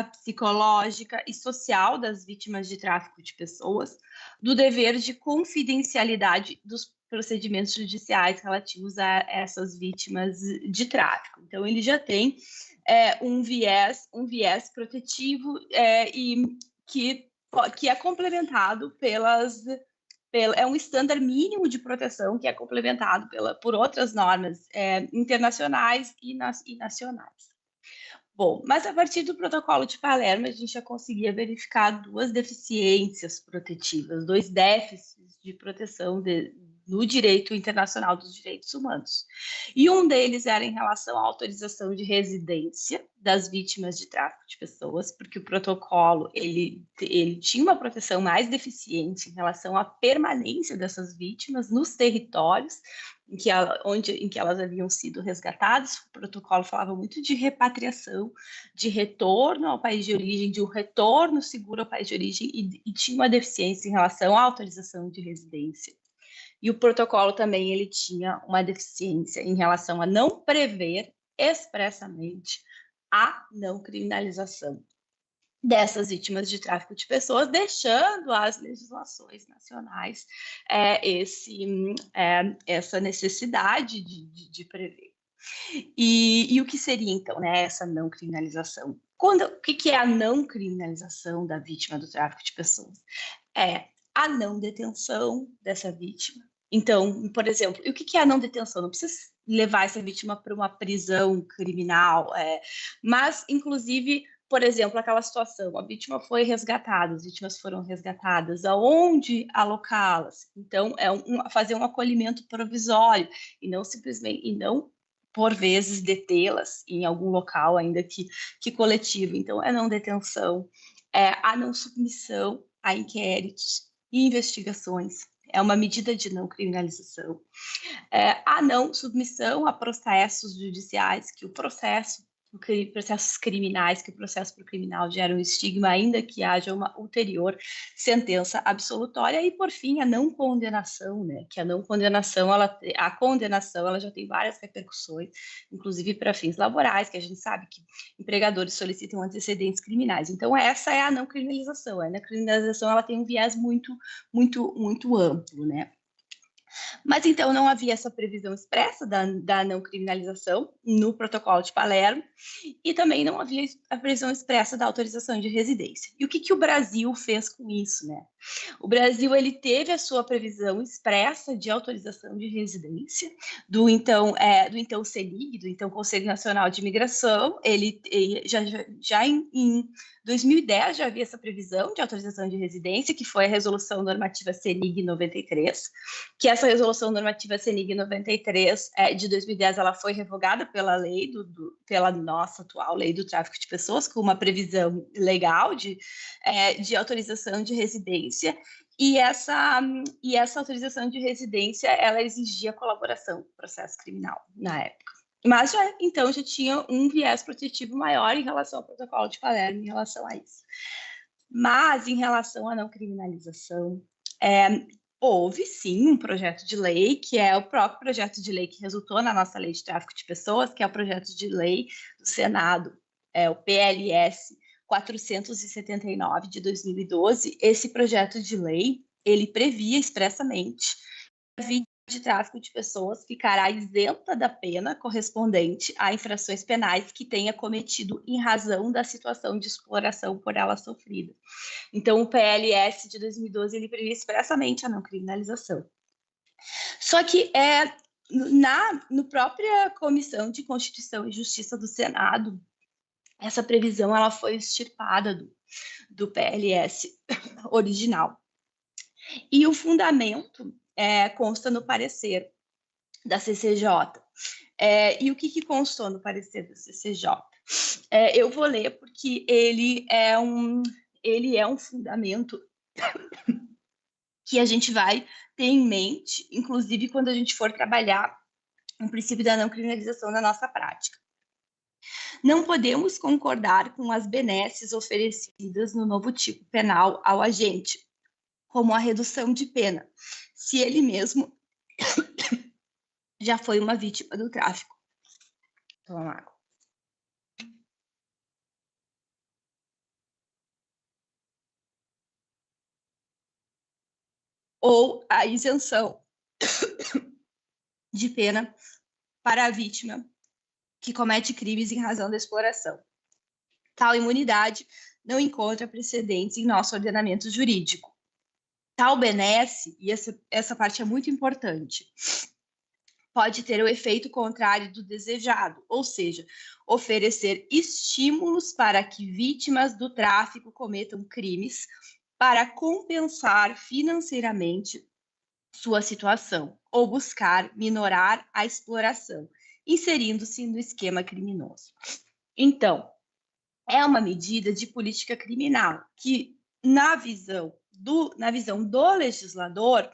psicológica e social das vítimas de tráfico de pessoas, do dever de confidencialidade dos procedimentos judiciais relativos a essas vítimas de tráfico. Então, ele já tem um viés protetivo e que é complementado é um estándar mínimo de proteção que é complementado por outras normas internacionais e nacionais. Bom, mas a partir do protocolo de Palermo, a gente já conseguia verificar duas deficiências protetivas, dois déficits de proteção no direito internacional dos direitos humanos. E um deles era em relação à autorização de residência das vítimas de tráfico de pessoas, porque o protocolo ele tinha uma proteção mais deficiente em relação à permanência dessas vítimas nos territórios em que elas haviam sido resgatadas. O protocolo falava muito de repatriação, de retorno ao país de origem, de um retorno seguro ao país de origem, e tinha uma deficiência em relação à autorização de residência. E o protocolo também ele tinha uma deficiência em relação a não prever expressamente a não criminalização dessas vítimas de tráfico de pessoas, deixando às legislações nacionais essa necessidade de prever. E o que seria, então, né, essa não criminalização? O que é a não criminalização da vítima do tráfico de pessoas? É a não detenção dessa vítima. Então, por exemplo, e o que é a não detenção? Não precisa levar essa vítima para uma prisão criminal, mas, inclusive, por exemplo, aquela situação, a vítima foi resgatada, as vítimas foram resgatadas, aonde alocá-las? Então, fazer um acolhimento provisório e não simplesmente, por vezes, detê-las em algum local, ainda que coletivo. Então, é não detenção, a não submissão a inquéritos e investigações, é uma medida de não criminalização, a não submissão a processos judiciais, que processos criminais, que o processo pro criminal gera um estigma, ainda que haja uma ulterior sentença absolutória, e por fim a não condenação, né? Que a não condenação, a condenação ela já tem várias repercussões, inclusive para fins laborais, que a gente sabe que empregadores solicitam antecedentes criminais. Então essa é a não criminalização. A não criminalização ela tem um viés muito amplo, né? Mas então não havia essa previsão expressa da não criminalização no protocolo de Palermo, e também não havia a previsão expressa da autorização de residência. E o que o Brasil fez com isso, né? O Brasil ele teve a sua previsão expressa de autorização de residência do então CNIG, do então Conselho Nacional de Imigração. Ele já em 2010 já havia essa previsão de autorização de residência, que foi a Resolução Normativa CNIG 93, que essa Resolução Normativa CNIG 93 de 2010 ela foi revogada pela lei pela nossa atual lei do tráfico de pessoas, com uma previsão legal de autorização de residência, e essa autorização de residência ela exigia colaboração com o processo criminal na época. Mas então já tinha um viés protetivo maior em relação ao protocolo de Palermo, em relação a isso. Mas em relação à não criminalização, houve sim um projeto de lei, que é o próprio projeto de lei que resultou na nossa lei de tráfico de pessoas, que é o projeto de lei do Senado, o PLS 479 de 2012. Esse projeto de lei, ele previa expressamente que a vítima de tráfico de pessoas ficará isenta da pena correspondente a infrações penais que tenha cometido em razão da situação de exploração por ela sofrida. Então, o PLS de 2012, ele previa expressamente a não criminalização. Só que no própria Comissão de Constituição e Justiça do Senado, essa previsão ela foi extirpada do PLS original. E o fundamento consta no parecer da CCJ. E o que constou no parecer da CCJ? Eu vou ler porque ele é um fundamento que a gente vai ter em mente, inclusive quando a gente for trabalhar o princípio da não criminalização na nossa prática. Não podemos concordar com as benesses oferecidas no novo tipo penal ao agente, como a redução de pena, se ele mesmo já foi uma vítima do tráfico. Toma água. ou a isenção de pena para a vítima que comete crimes em razão da exploração. Tal imunidade não encontra precedentes em nosso ordenamento jurídico. Tal benesse, e essa parte é muito importante, pode ter o efeito contrário do desejado, ou seja, oferecer estímulos para que vítimas do tráfico cometam crimes para compensar financeiramente sua situação ou buscar minorar a exploração, inserindo-se no esquema criminoso. Então, é uma medida de política criminal que, na visão do legislador,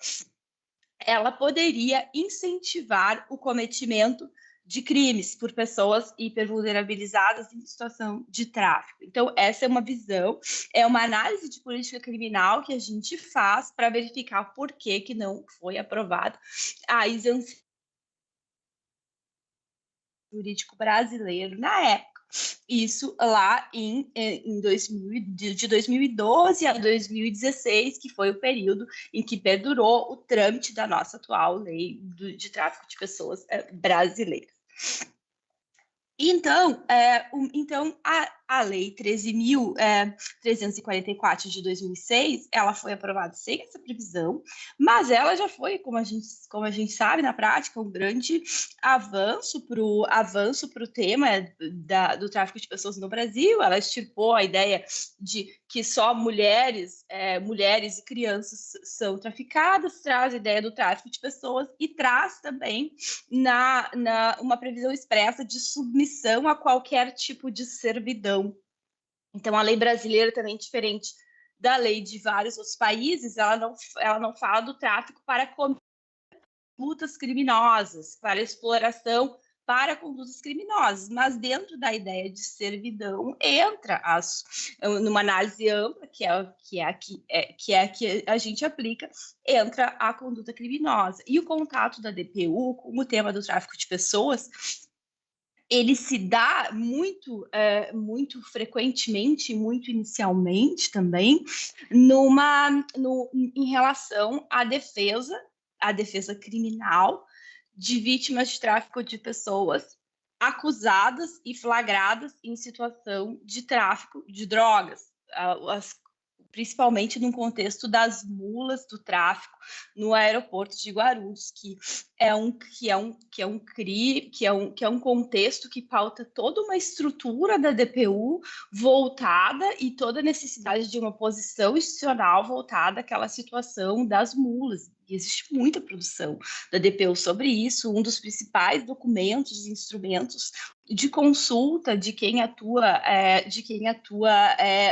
ela poderia incentivar o cometimento de crimes por pessoas hipervulnerabilizadas em situação de tráfico. Então, essa é uma visão, é uma análise de política criminal que a gente faz para verificar por que não foi aprovada a isenção jurídico brasileiro na época. Isso lá de 2012 a 2016, que foi o período em que perdurou o trâmite da nossa atual lei de tráfico de pessoas brasileira. Então, a Lei 13.344 de 2006, ela foi aprovada sem essa previsão, mas ela já foi, como a gente sabe, na prática, um grande avanço para o tema do tráfico de pessoas no Brasil. Ela extirpou a ideia de que só mulheres e crianças são traficadas, traz a ideia do tráfico de pessoas e traz também uma previsão expressa de submissão a qualquer tipo de servidão. Então, a lei brasileira também é diferente da lei de vários outros países, ela não fala do tráfico para condutas criminosas, para exploração para condutas criminosas, mas dentro da ideia de servidão entra numa análise ampla, que é a que a gente aplica, entra a conduta criminosa. E o contato da DPU com o tema do tráfico de pessoas, ele se dá muito frequentemente, muito inicialmente também, em relação à defesa criminal de vítimas de tráfico de pessoas acusadas e flagradas em situação de tráfico de drogas, principalmente no contexto das mulas do tráfico no aeroporto de Guarulhos, que é um contexto que pauta toda uma estrutura da DPU voltada e toda a necessidade de uma posição institucional voltada àquela situação das mulas. E existe muita produção da DPU sobre isso. Um dos principais documentos e instrumentos de consulta de quem atua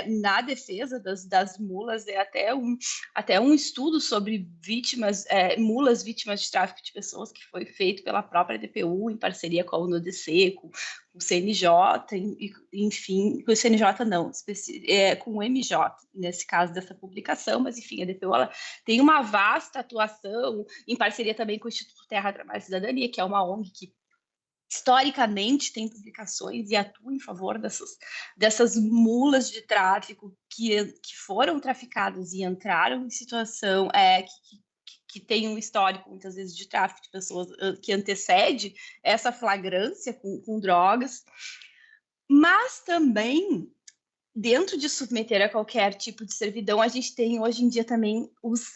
na defesa das mulas é até um estudo sobre mulas vítimas de tráfico de pessoas que foi feito pela própria DPU em parceria com a UNODC, com o CNJ, enfim, com o CNJ não, com o MJ, nesse caso dessa publicação, mas enfim, a DPU ela tem uma vasta atuação em parceria também com o Instituto Terra, Trabalho e Cidadania, que é uma ONG que historicamente tem publicações e atua em favor dessas mulas de tráfico que foram traficadas e entraram em situação que tem um histórico, muitas vezes, de tráfico de pessoas que antecede essa flagrância com drogas, mas também, dentro de submeter a qualquer tipo de servidão, a gente tem, hoje em dia, também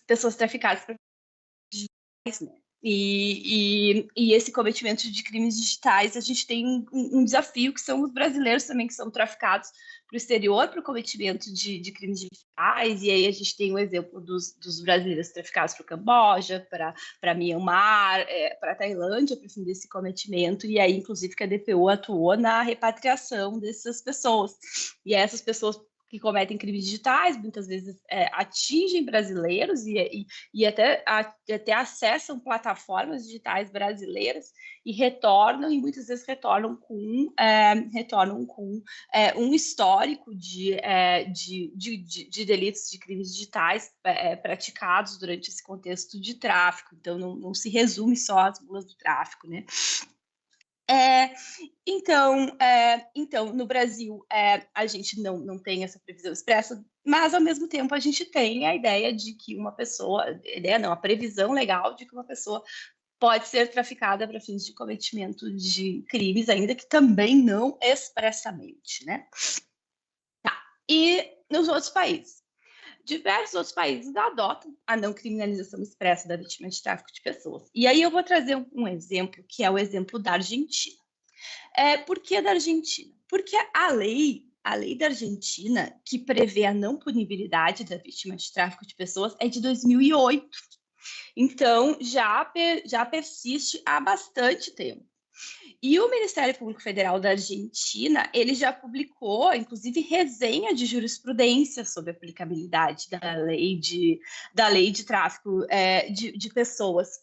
pessoas traficadas para digitais, né? E esse cometimento de crimes digitais, a gente tem um desafio, que são os brasileiros também, que são traficados para o exterior para o cometimento de crimes digitais, e aí a gente tem o exemplo dos brasileiros traficados para o Camboja, para Myanmar, para a Tailândia, para o fim desse cometimento, e aí, inclusive, que a DPU atuou na repatriação dessas pessoas. E essas pessoas que cometem crimes digitais, muitas vezes atingem brasileiros e até acessam plataformas digitais brasileiras e muitas vezes retornam com um histórico de delitos de crimes digitais praticados durante esse contexto de tráfico. Então, não se resume só às mulas do tráfico, né? É, então, no Brasil, a gente não tem essa previsão expressa, mas, ao mesmo tempo, a gente tem a ideia de que uma pessoa, a previsão legal de que uma pessoa pode ser traficada para fins de cometimento de crimes, ainda que também não expressamente, né? Tá. E nos outros países? Diversos outros países adotam a não criminalização expressa da vítima de tráfico de pessoas. E aí eu vou trazer um exemplo, que é o exemplo da Argentina. Por que da Argentina? Porque a lei da Argentina, que prevê a não punibilidade da vítima de tráfico de pessoas, é de 2008. Então, já persiste há bastante tempo. E o Ministério Público Federal da Argentina, ele já publicou, inclusive, resenha de jurisprudência sobre a aplicabilidade da lei de tráfico de pessoas,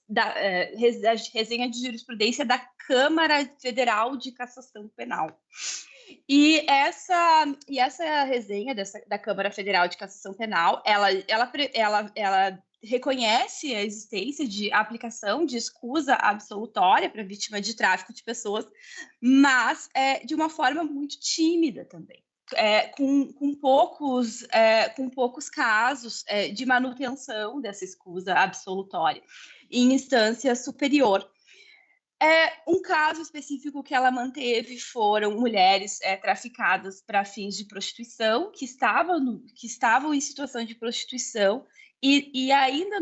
resenha de jurisprudência da Câmara Federal de Cassação Penal. E essa resenha da Câmara Federal de Cassação Penal, ela reconhece a existência de aplicação de escusa absolutória para vítima de tráfico de pessoas, mas de uma forma muito tímida também, com poucos casos de manutenção dessa escusa absolutória em instância superior. Um caso específico que ela manteve foram mulheres traficadas para fins de prostituição, que estavam em situação de prostituição e ainda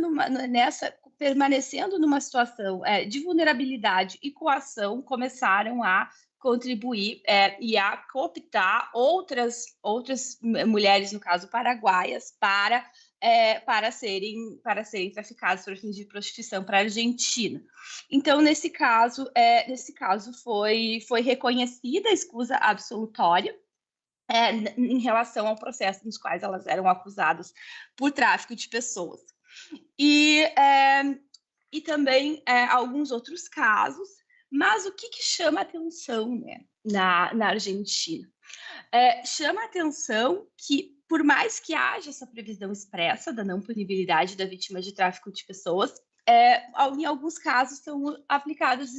permanecendo numa situação de vulnerabilidade e coação, começaram a contribuir e a cooptar outras mulheres, no caso paraguaias, para serem traficadas para fins de prostituição para a Argentina. Então, nesse caso foi reconhecida a escusa absolutória em relação ao processo nos quais elas eram acusadas por tráfico de pessoas. E também alguns outros casos, mas o que chama atenção, né, na Argentina? Chama atenção que, por mais que haja essa previsão expressa da não punibilidade da vítima de tráfico de pessoas, em alguns casos são aplicados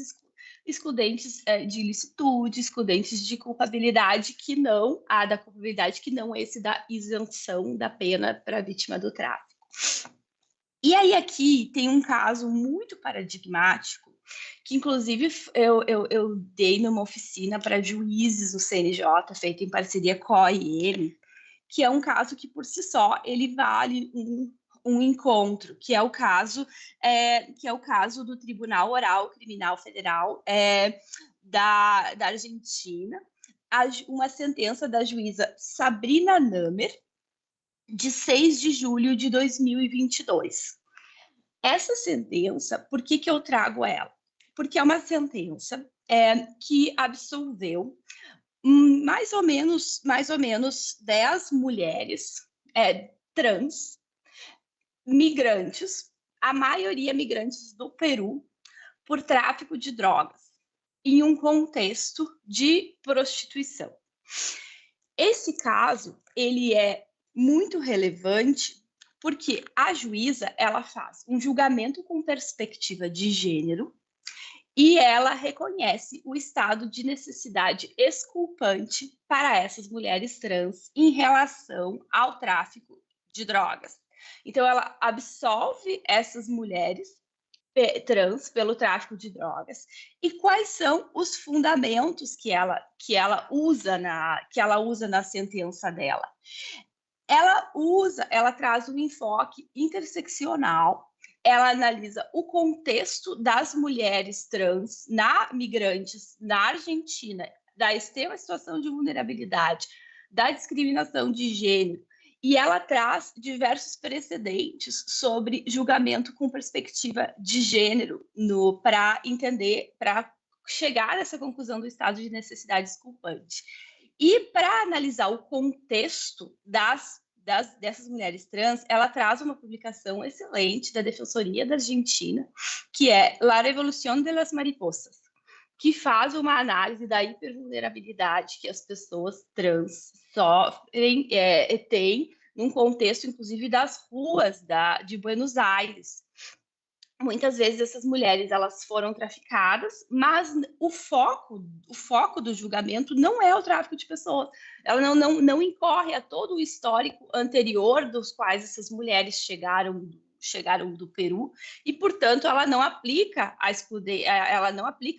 excludentes de ilicitude, excludentes de culpabilidade que não esse da isenção da pena para a vítima do tráfico. E aí aqui tem um caso muito paradigmático, que inclusive eu dei numa oficina para juízes do CNJ, feita em parceria com a OIM, que é um caso que, por si só, ele vale um encontro, que é o caso do Tribunal Oral Criminal Federal da Argentina, uma sentença da juíza Sabrina Namer, de 6 de julho de 2022. Essa sentença, por que eu trago ela? Porque é uma sentença que absolveu mais ou menos 10 mulheres trans, migrantes, a maioria migrantes do Peru, por tráfico de drogas, em um contexto de prostituição. Esse caso, ele é muito relevante porque a juíza, ela faz um julgamento com perspectiva de gênero e ela reconhece o estado de necessidade exculpante para essas mulheres trans em relação ao tráfico de drogas. Então, ela absolve essas mulheres trans pelo tráfico de drogas. E quais são os fundamentos que ela usa na sentença dela? Ela traz um enfoque interseccional, ela analisa o contexto das mulheres trans migrantes na Argentina, da extrema situação de vulnerabilidade, da discriminação de gênero, e ela traz diversos precedentes sobre julgamento com perspectiva de gênero para chegar a essa conclusão do estado de necessidade exculpante. E para analisar o contexto dessas mulheres trans, ela traz uma publicação excelente da Defensoria da Argentina, que é La Revolución de las Mariposas, que faz uma análise da hipervulnerabilidade que as pessoas trans sofrem, têm, num contexto, inclusive, das ruas de Buenos Aires. muitas vezes essas mulheres elas foram traficadas, mas o foco do julgamento não é o tráfico de pessoas. Ela não incorre a todo o histórico anterior dos quais essas mulheres chegaram do Peru e, portanto, ela não aplica a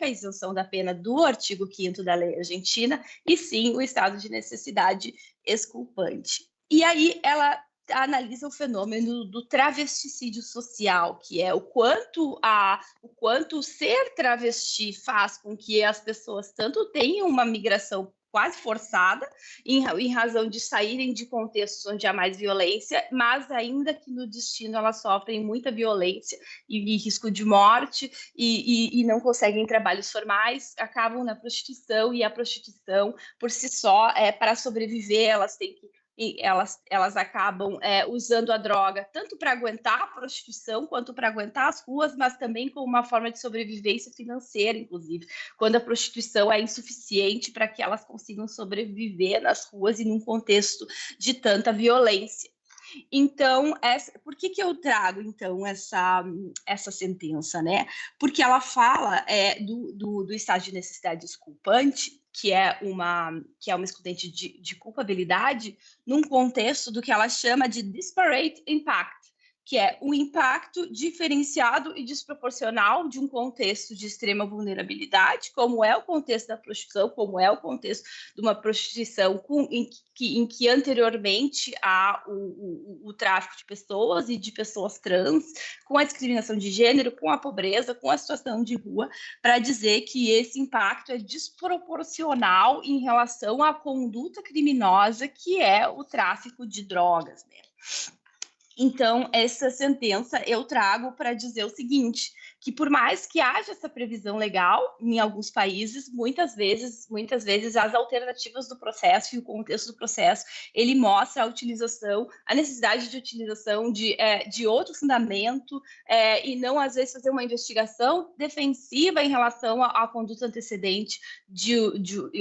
isenção da pena do artigo 5º da lei argentina, e sim o estado de necessidade exculpante. E aí ela analisa o fenômeno do travesticídio social, que é o quanto ser travesti faz com que as pessoas tanto tenham uma migração quase forçada, em razão de saírem de contextos onde há mais violência, mas ainda que no destino elas sofrem muita violência e risco de morte e não conseguem trabalhos formais, acabam na prostituição, e a prostituição, por si só, para sobreviver, elas têm que elas acabam usando a droga tanto para aguentar a prostituição quanto para aguentar as ruas, mas também como uma forma de sobrevivência financeira, inclusive, quando a prostituição é insuficiente para que elas consigam sobreviver nas ruas e num contexto de tanta violência. Então, por que eu trago, então, essa sentença, né? Porque ela fala do estado de necessidade desculpante, que é uma excludente de culpabilidade, num contexto do que ela chama de disparate impact, que é um impacto diferenciado e desproporcional de um contexto de extrema vulnerabilidade, como é o contexto da prostituição, como é o contexto de uma prostituição em que anteriormente há o tráfico de pessoas e de pessoas trans, com a discriminação de gênero, com a pobreza, com a situação de rua, para dizer que esse impacto é desproporcional em relação à conduta criminosa que é o tráfico de drogas, né? Então, essa sentença eu trago para dizer o seguinte, que por mais que haja essa previsão legal em alguns países, muitas vezes as alternativas do processo e o contexto do processo, ele mostra a necessidade de utilização de outro fundamento e não, às vezes, fazer uma investigação defensiva em relação à conduta antecedente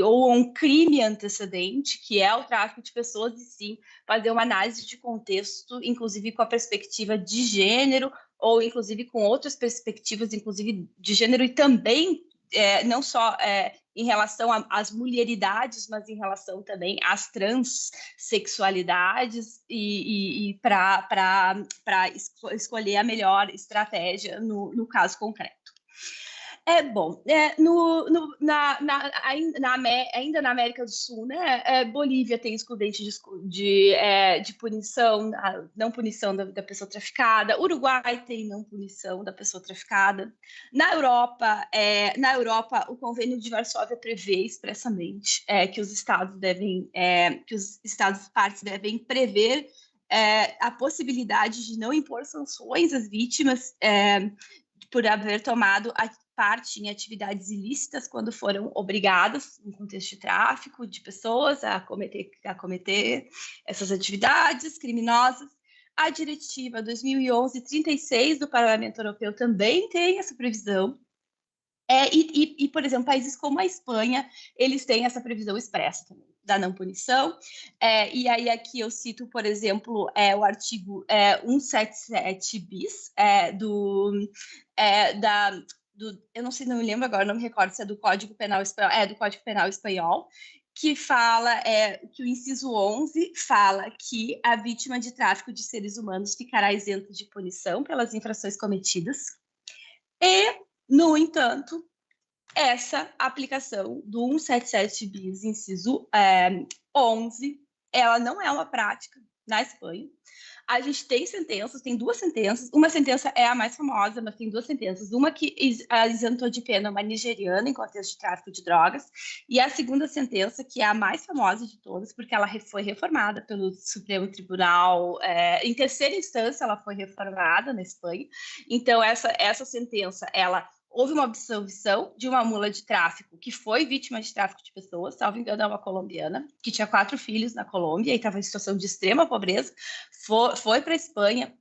ou um crime antecedente, que é o tráfico de pessoas, e sim fazer uma análise de contexto, inclusive com a perspectiva de gênero, ou inclusive com outras perspectivas, inclusive de gênero, e também não só em relação às mulheridades, mas em relação também às transexualidades, e para escolher a melhor estratégia no caso concreto. Ainda na América do Sul, né, Bolívia tem excludente de punição, não punição da pessoa traficada. Uruguai tem não punição da pessoa traficada. Na Europa, o Convênio de Varsóvia prevê expressamente que os Estados partes devem prever a possibilidade de não impor sanções às vítimas por haver tomado parte em atividades ilícitas quando foram obrigadas, no contexto de tráfico de pessoas, a cometer essas atividades criminosas. A Diretiva 2011-36 do Parlamento Europeu também tem essa previsão. Por exemplo, países como a Espanha, eles têm essa previsão expressa também, da não punição. E aí aqui eu cito, por exemplo, o artigo 177 bis eu não sei, não me lembro agora, não me recordo se é do Código Penal Espanhol, do Código Penal Espanhol, que fala que o inciso 11 fala que a vítima de tráfico de seres humanos ficará isenta de punição pelas infrações cometidas. E, no entanto, essa aplicação do 177 bis, inciso 11, ela não é uma prática na Espanha. A gente tem duas sentenças. Uma sentença é a mais famosa, mas tem duas sentenças. Uma que isentou de pena uma nigeriana em contexto de tráfico de drogas, e a segunda sentença, que é a mais famosa de todas, porque ela foi reformada pelo Supremo Tribunal, em terceira instância ela foi reformada na Espanha. Então, essa sentença, houve uma absolvição de uma mula de tráfico que foi vítima de tráfico de pessoas, salvo engano, é uma colombiana, que tinha 4 filhos na Colômbia e estava em situação de extrema pobreza, foi para a Espanha,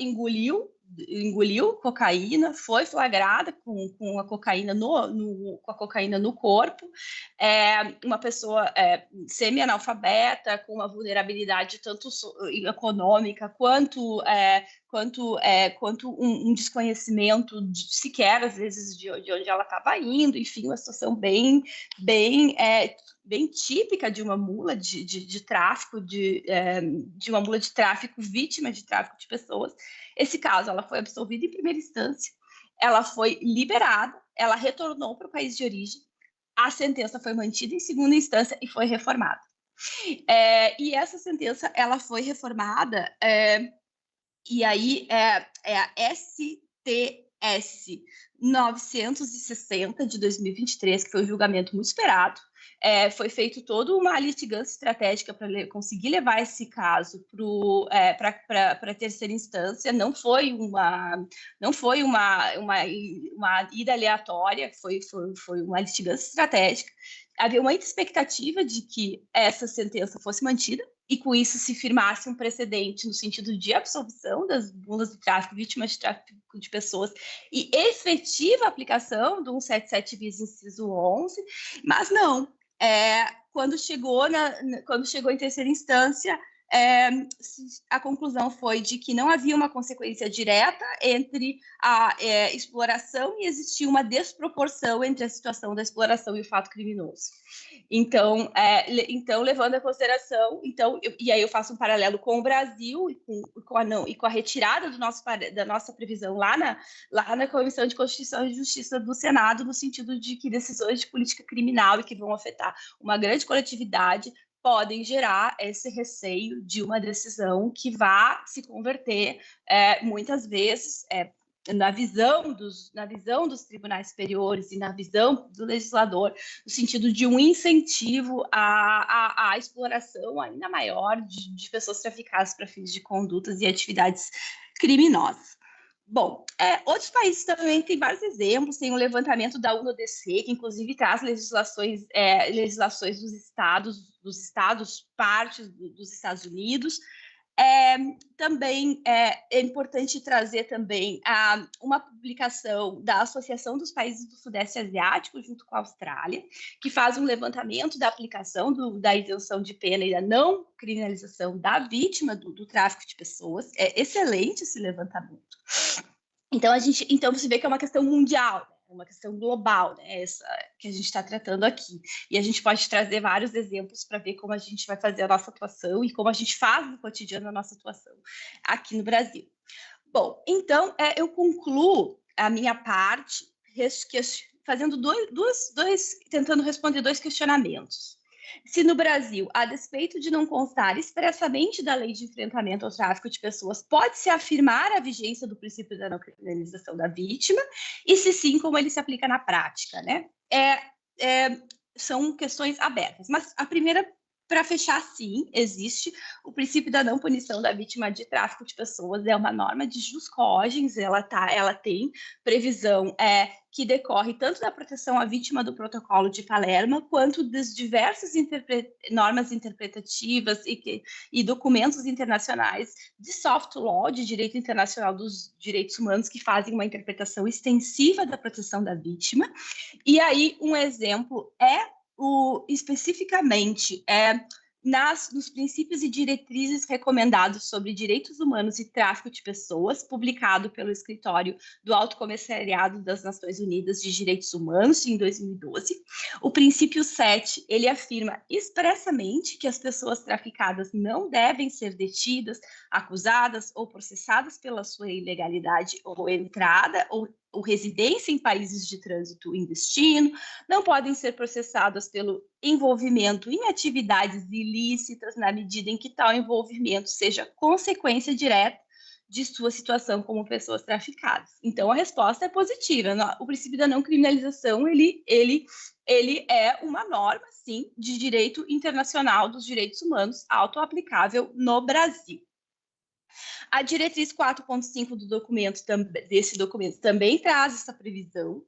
engoliu engoliu cocaína, foi flagrada com a cocaína no corpo, uma pessoa semi-analfabeta, com uma vulnerabilidade tanto econômica quanto um desconhecimento sequer, às vezes, de onde ela estava indo, enfim, uma situação bem típica de uma mula de tráfico, de uma mula de tráfico, vítima de tráfico de pessoas. Esse caso, ela foi absolvida em primeira instância, ela foi liberada, ela retornou para o país de origem, a sentença foi mantida em segunda instância e foi reformada. E essa sentença, ela foi reformada, e aí é a STS 960 de 2023, que foi um julgamento muito esperado. Foi feito toda uma litigância estratégica para conseguir levar esse caso para a terceira instância. Não foi uma ida aleatória, foi uma litigância estratégica. Havia muita expectativa de que essa sentença fosse mantida e, com isso, se firmasse um precedente no sentido de absolvição das mulas de tráfico, vítimas de tráfico de pessoas, e efetiva aplicação do 177 bis, inciso 11, mas não. Quando chegou em terceira instância, a conclusão foi de que não havia uma consequência direta entre a exploração e existia uma desproporção entre a situação da exploração e o fato criminoso. Então, levando em consideração, e aí eu faço um paralelo com o Brasil e com a retirada da nossa previsão lá na Comissão de Constituição e Justiça do Senado, no sentido de que decisões de política criminal e que vão afetar uma grande coletividade podem gerar esse receio de uma decisão que vá se converter, muitas vezes, na visão dos tribunais superiores e na visão do legislador, no sentido de um incentivo à exploração ainda maior de pessoas traficadas para fins de condutas e atividades criminosas. Bom, outros países também têm vários exemplos, tem o levantamento da UNODC, que inclusive traz legislações dos estados, partes dos Estados Unidos. Também é importante trazer também uma publicação da Associação dos Países do Sudeste Asiático, junto com a Austrália, que faz um levantamento da aplicação da isenção de pena e da não criminalização da vítima do tráfico de pessoas. É excelente esse levantamento. Então você vê que é uma questão mundial, uma questão global, né, essa que a gente está tratando aqui. E a gente pode trazer vários exemplos para ver como a gente vai fazer a nossa atuação e como a gente faz no cotidiano a nossa atuação aqui no Brasil. Bom, então eu concluo a minha parte fazendo tentando responder dois questionamentos. Se no Brasil, a despeito de não constar expressamente da lei de enfrentamento ao tráfico de pessoas, pode-se afirmar a vigência do princípio da não criminalização da vítima, e se sim, como ele se aplica na prática, né? São questões abertas. Mas a primeira, para fechar, sim, existe o princípio da não punição da vítima de tráfico de pessoas, é uma norma de jus cogens, ela tem previsão que decorre tanto da proteção à vítima do Protocolo de Palermo, quanto das diversas normas interpretativas e documentos internacionais de soft law, de direito internacional dos direitos humanos, que fazem uma interpretação extensiva da proteção da vítima. E aí, um exemplo especificamente nos princípios e diretrizes recomendados sobre direitos humanos e tráfico de pessoas, publicado pelo Escritório do Alto Comissariado das Nações Unidas de Direitos Humanos, em 2012. O princípio 7, ele afirma expressamente que as pessoas traficadas não devem ser detidas, acusadas ou processadas pela sua ilegalidade ou entrada ou residência em países de trânsito em destino, não podem ser processadas pelo envolvimento em atividades ilícitas, na medida em que tal envolvimento seja consequência direta de sua situação como pessoas traficadas. Então, a resposta é positiva. O princípio da não criminalização, ele é uma norma, sim, de direito internacional dos direitos humanos, auto-aplicável no Brasil. A diretriz 4.5 desse documento também traz essa previsão.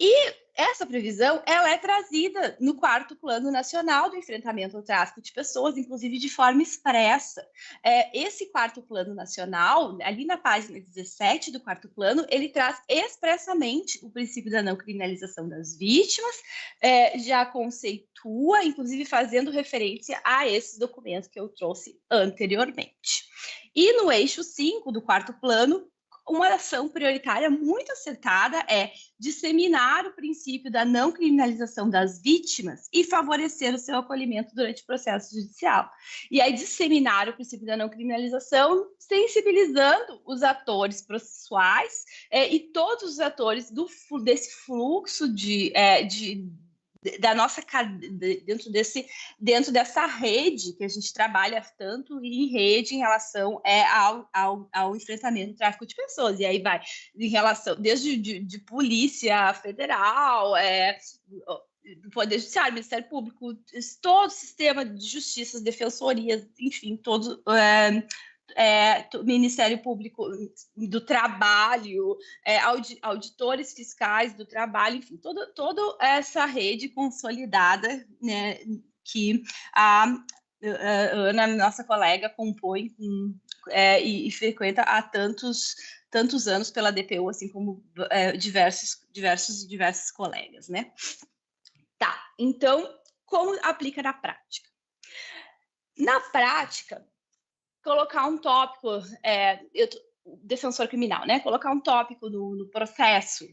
E essa previsão ela é trazida no 4º Plano Nacional do Enfrentamento ao Tráfico de Pessoas, inclusive de forma expressa. Esse 4º Plano Nacional, ali na página 17 do 4º Plano, ele traz expressamente o princípio da não criminalização das vítimas, já conceitua, inclusive fazendo referência a esses documentos que eu trouxe anteriormente. E no eixo 5 do 4º Plano, uma ação prioritária muito acertada é disseminar o princípio da não criminalização das vítimas e favorecer o seu acolhimento durante o processo judicial. E aí disseminar o princípio da não criminalização, sensibilizando os atores processuais e todos os atores desse fluxo da nossa dentro dessa rede que a gente trabalha tanto em rede em relação ao enfrentamento do tráfico de pessoas. E aí vai em relação desde de polícia federal, do Poder Judiciário, Ministério Público, todo o sistema de justiça, defensorias, enfim, todo Ministério Público do Trabalho, auditores fiscais do trabalho, enfim, toda essa rede consolidada, né, que a Ana, nossa colega, compõe e frequenta há tantos anos pela DPU, assim como diversos colegas, né? Tá, então, como aplica na prática? Na prática, colocar um tópico, defensor criminal, né? Colocar um tópico no processo,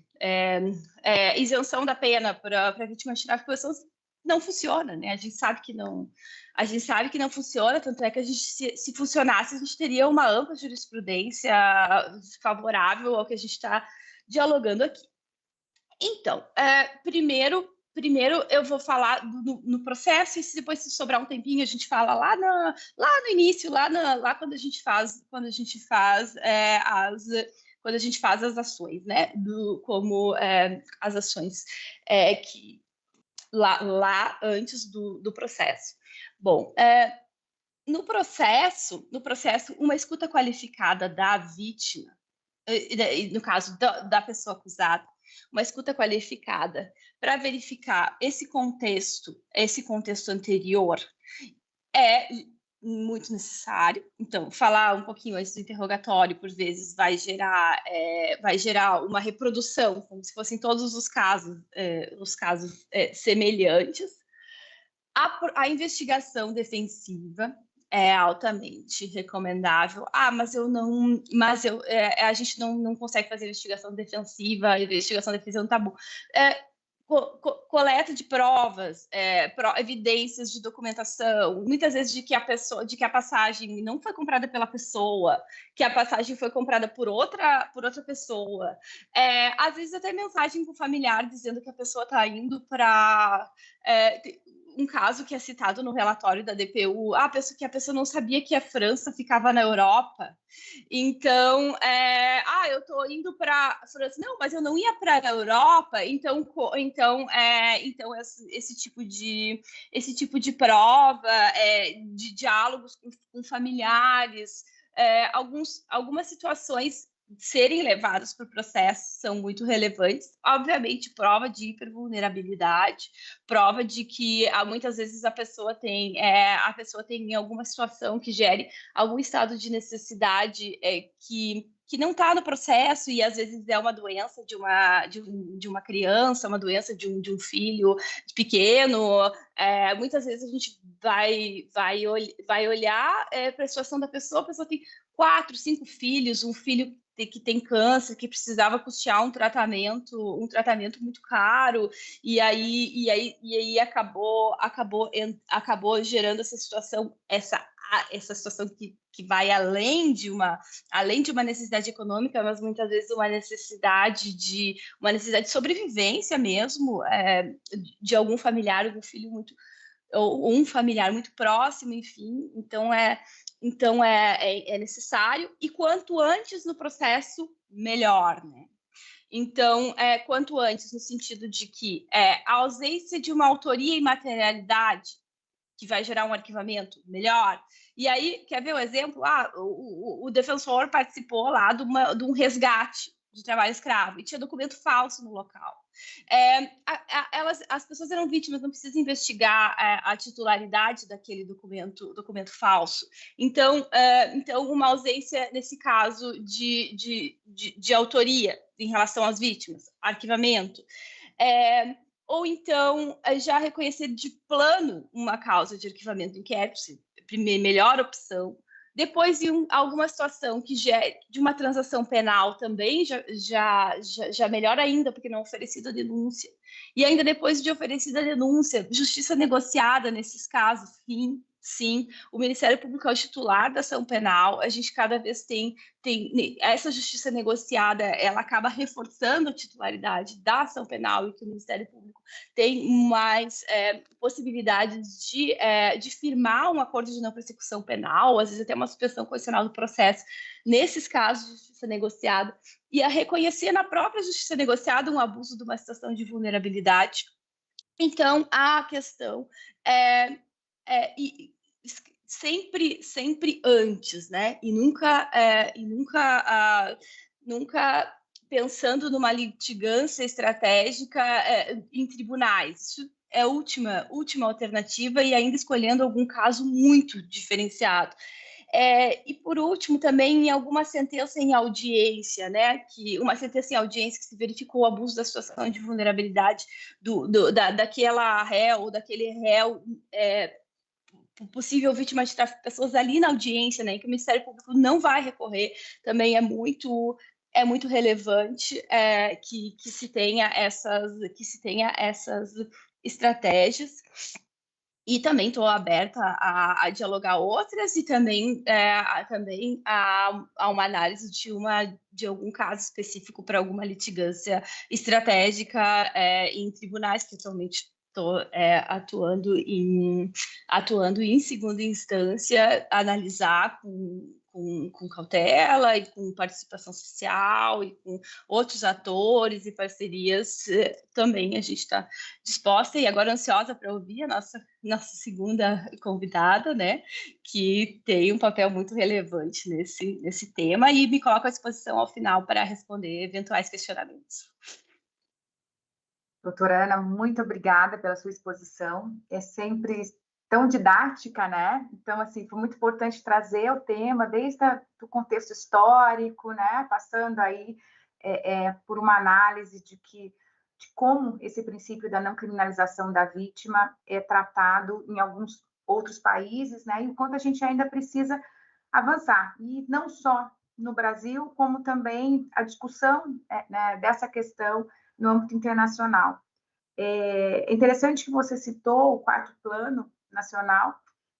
isenção da pena para vítima de tráfico de pessoas não funciona, né? A gente sabe que não funciona, tanto é que a gente, se funcionasse, a gente teria uma ampla jurisprudência favorável ao que a gente está dialogando aqui. Então, primeiro eu vou falar no processo, e depois, se sobrar um tempinho, a gente fala lá no início, lá quando a gente faz as ações, né? Como as ações que lá antes do processo. Bom, no processo, uma escuta qualificada da vítima, no caso da pessoa acusada, uma escuta qualificada para verificar esse contexto anterior é muito necessário. Então, falar um pouquinho antes do interrogatório, por vezes, vai gerar uma reprodução, como se fossem todos os casos semelhantes. A investigação defensiva é altamente recomendável. Mas a gente não consegue fazer investigação defensiva, a investigação defensiva é um tabu. Coleta de provas, evidências de documentação, muitas vezes de que a passagem não foi comprada pela pessoa, que a passagem foi comprada por outra pessoa. Às vezes até mensagem para o familiar dizendo que a pessoa está indo para um caso que é citado no relatório da DPU, que a pessoa não sabia que a França ficava na Europa. Então, eu estou indo para a França. Não, mas eu não ia para a Europa. Então esse tipo de prova, de diálogos com familiares, algumas situações serem levadas para o processo são muito relevantes. Obviamente, prova de hipervulnerabilidade, prova de que muitas vezes a pessoa tem alguma situação que gere algum estado de necessidade que não está no processo, e às vezes é uma doença de uma criança, uma doença de um filho pequeno. Muitas vezes a gente vai olhar para a situação da pessoa, a pessoa tem 4, 5 filhos, um filho que tem câncer, que precisava custear um tratamento muito caro, e aí acabou gerando essa situação que vai além de uma necessidade econômica, mas muitas vezes uma necessidade de sobrevivência mesmo, de algum familiar, algum filho ou um familiar muito próximo, enfim. Então é necessário, e quanto antes no processo, melhor, né? Então, quanto antes, no sentido de que a ausência de uma autoria e materialidade, que vai gerar um arquivamento, melhor. E aí, quer ver o exemplo? O defensor participou lá de um resgate. de trabalho escravo, e tinha documento falso no local. As pessoas eram vítimas, não precisa investigar a titularidade daquele documento falso. Então, uma ausência, nesse caso, de autoria em relação às vítimas, arquivamento. Ou então, já reconhecer de plano uma causa de arquivamento do inquérito, melhor opção. Depois de alguma situação que de uma transação penal também já melhor ainda, porque não é oferecida a denúncia. E ainda depois de oferecida a denúncia, justiça negociada nesses casos, sim, o Ministério Público é o titular da ação penal, a gente cada vez tem essa justiça negociada, ela acaba reforçando a titularidade da ação penal e que o Ministério Público tem mais possibilidades de firmar um acordo de não persecução penal, às vezes até uma suspensão condicional do processo, nesses casos de justiça negociada, e a reconhecer na própria justiça negociada um abuso de uma situação de vulnerabilidade. Então, a questão sempre antes, né? E nunca pensando numa litigância estratégica em tribunais. Isso é a última alternativa, e ainda escolhendo algum caso muito diferenciado. E, por último, também em alguma sentença em audiência, né? Uma sentença em audiência que se verificou o abuso da situação de vulnerabilidade daquela réu ou daquele réu, possível vítima de tráfico de pessoas ali na audiência, né? Que o Ministério Público não vai recorrer, também é muito relevante que se tenha essas estratégias. E também estou aberta a dialogar outras, e também a uma análise de algum caso específico para alguma litigância estratégica em tribunais, que atualmente estou atuando em segunda instância, analisar com cautela e com participação social e com outros atores e parcerias. Também a gente está disposta e agora ansiosa para ouvir a nossa segunda convidada, né, que tem um papel muito relevante nesse tema, e me coloco à disposição ao final para responder eventuais questionamentos. Doutora Ana, muito obrigada pela sua exposição. É sempre tão didática, né? Então, assim, foi muito importante trazer o tema desde o contexto histórico, né? Passando aí por uma análise de como esse princípio da não criminalização da vítima é tratado em alguns outros países, né? E o quanto a gente ainda precisa avançar. E não só no Brasil, como também a discussão né, dessa questão no âmbito internacional. É interessante que você citou o 4º Plano Nacional,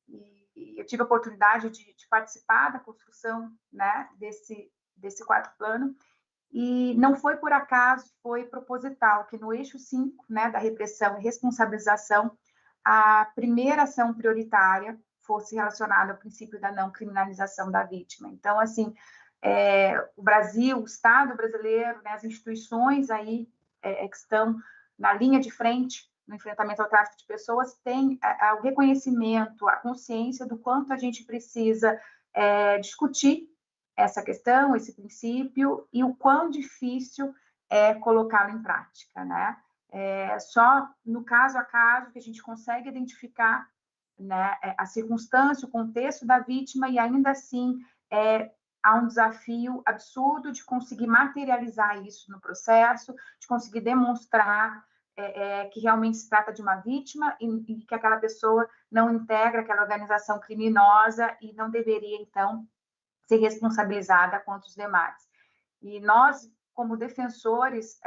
e eu tive a oportunidade de participar da construção, né, desse 4º Plano, e não foi por acaso, foi proposital, que no eixo 5, né, da repressão e responsabilização, a primeira ação prioritária fosse relacionada ao princípio da não criminalização da vítima. Então, assim, o Brasil, o Estado brasileiro, né, as instituições aí que estão na linha de frente no enfrentamento ao tráfico de pessoas, tem o reconhecimento, a consciência do quanto a gente precisa discutir essa questão, esse princípio, e o quão difícil é colocá-lo em prática, né? Só no caso a caso que a gente consegue identificar, né, a circunstância, o contexto da vítima, e ainda assim há um desafio absurdo de conseguir materializar isso no processo, de conseguir demonstrar que realmente se trata de uma vítima e que aquela pessoa não integra aquela organização criminosa e não deveria, então, ser responsabilizada contra os demais. E nós, como defensores,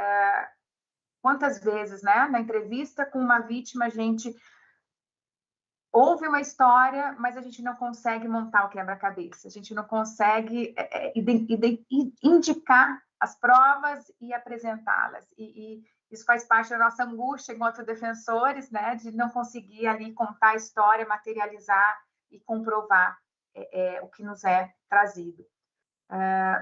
quantas vezes, né, na entrevista com uma vítima, a gente ouve uma história, mas a gente não consegue montar o quebra-cabeça, a gente não consegue indicar as provas e apresentá-las. E isso faz parte da nossa angústia enquanto defensores, né, de não conseguir ali contar a história, materializar e comprovar o que nos é trazido.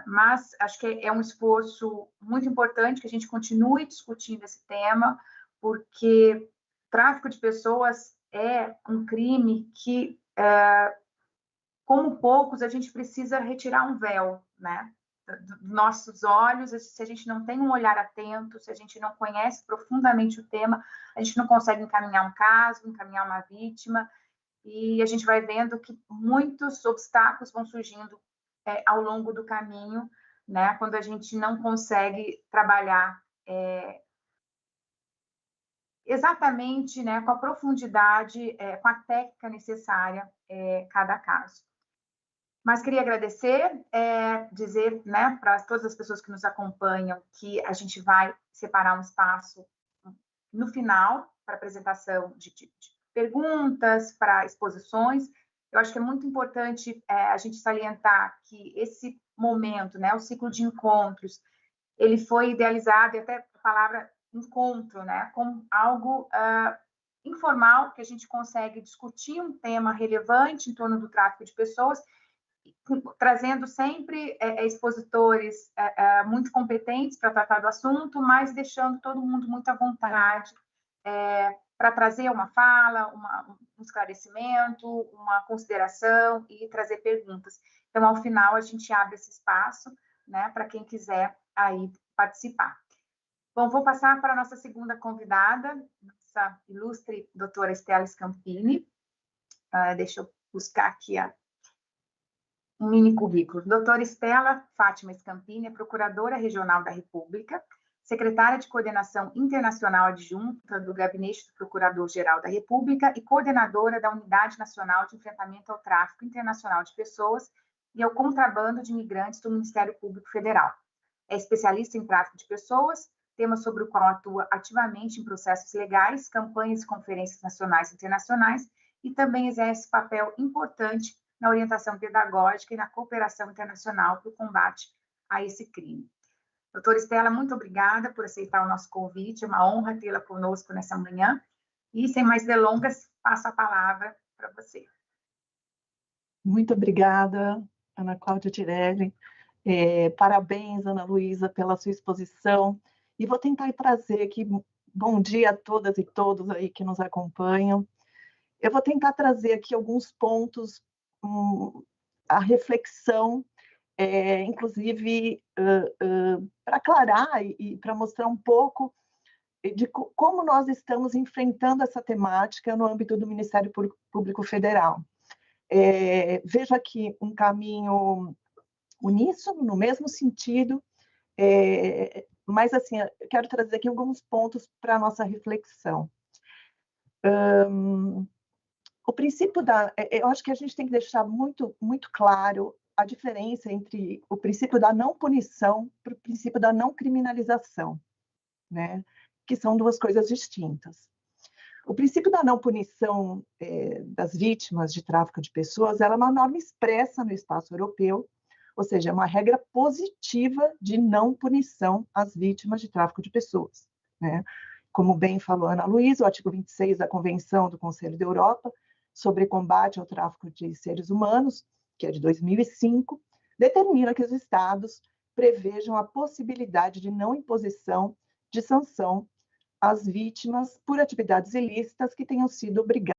Mas acho que é um esforço muito importante que a gente continue discutindo esse tema, porque tráfico de pessoas é um crime que, como poucos, a gente precisa retirar um véu, né? dos nossos olhos, se a gente não tem um olhar atento, se a gente não conhece profundamente o tema, a gente não consegue encaminhar um caso, encaminhar uma vítima, e a gente vai vendo que muitos obstáculos vão surgindo ao longo do caminho, né, quando a gente não consegue trabalhar exatamente, né, com a profundidade, com a técnica necessária cada caso. Mas queria agradecer, dizer, né, para todas as pessoas que nos acompanham que a gente vai separar um espaço no final para apresentação de perguntas, para exposições. Eu acho que é muito importante a gente salientar que esse momento, né, o ciclo de encontros, ele foi idealizado, e até a palavra encontro, né, como algo informal, que a gente consegue discutir um tema relevante em torno do tráfico de pessoas, trazendo sempre expositores muito competentes para tratar do assunto, mas deixando todo mundo muito à vontade para trazer uma fala, um esclarecimento, uma consideração e trazer perguntas. Então, ao final, a gente abre esse espaço, né, para quem quiser aí participar. Bom, vou passar para a nossa segunda convidada, nossa ilustre doutora Stella Scampini. Deixa eu buscar aqui um mini currículo. Doutora Stella Fátima Scampini é Procuradora Regional da República, secretária de Coordenação Internacional Adjunta do Gabinete do Procurador-Geral da República e coordenadora da Unidade Nacional de Enfrentamento ao Tráfico Internacional de Pessoas e ao Contrabando de Imigrantes do Ministério Público Federal. É especialista em tráfico de pessoas, tema sobre o qual atua ativamente em processos legais, campanhas e conferências nacionais e internacionais, e também exerce papel importante na orientação pedagógica e na cooperação internacional para o combate a esse crime. Doutora Stella, muito obrigada por aceitar o nosso convite, é uma honra tê-la conosco nessa manhã, e sem mais delongas, passo a palavra para você. Muito obrigada, Ana Cláudia Tirelli. Parabéns, Ana Luísa, pela sua exposição. E vou tentar trazer aqui, bom dia a todas e todos aí que nos acompanham. Eu vou tentar trazer aqui alguns pontos, a reflexão, inclusive para aclarar e para mostrar um pouco de como nós estamos enfrentando essa temática no âmbito do Ministério Público Federal. Vejo aqui um caminho uníssono, no mesmo sentido, mas assim, eu quero trazer aqui alguns pontos para a nossa reflexão. O princípio eu acho que a gente tem que deixar muito, muito claro a diferença entre o princípio da não punição para o princípio da não criminalização, né? Que são duas coisas distintas. O princípio da não punição das vítimas de tráfico de pessoas ela é uma norma expressa no espaço europeu, ou seja, é uma regra positiva de não punição às vítimas de tráfico de pessoas, né? Como bem falou Ana Luísa, o artigo 26 da Convenção do Conselho da Europa sobre combate ao tráfico de seres humanos, que é de 2005, determina que os Estados prevejam a possibilidade de não imposição de sanção às vítimas por atividades ilícitas que tenham sido obrigadas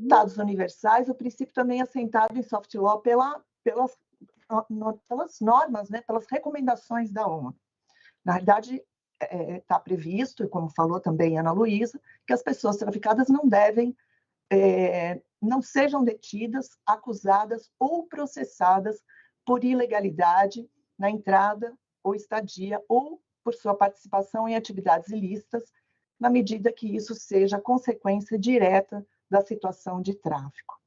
Estados universais, o princípio também é assentado em soft law pelas normas, né, pelas recomendações da ONU. Na realidade, está previsto, e como falou também Ana Luísa, que as pessoas traficadas não sejam detidas, acusadas ou processadas por ilegalidade na entrada ou estadia ou por sua participação em atividades ilícitas, na medida que isso seja consequência direta da situação de tráfico.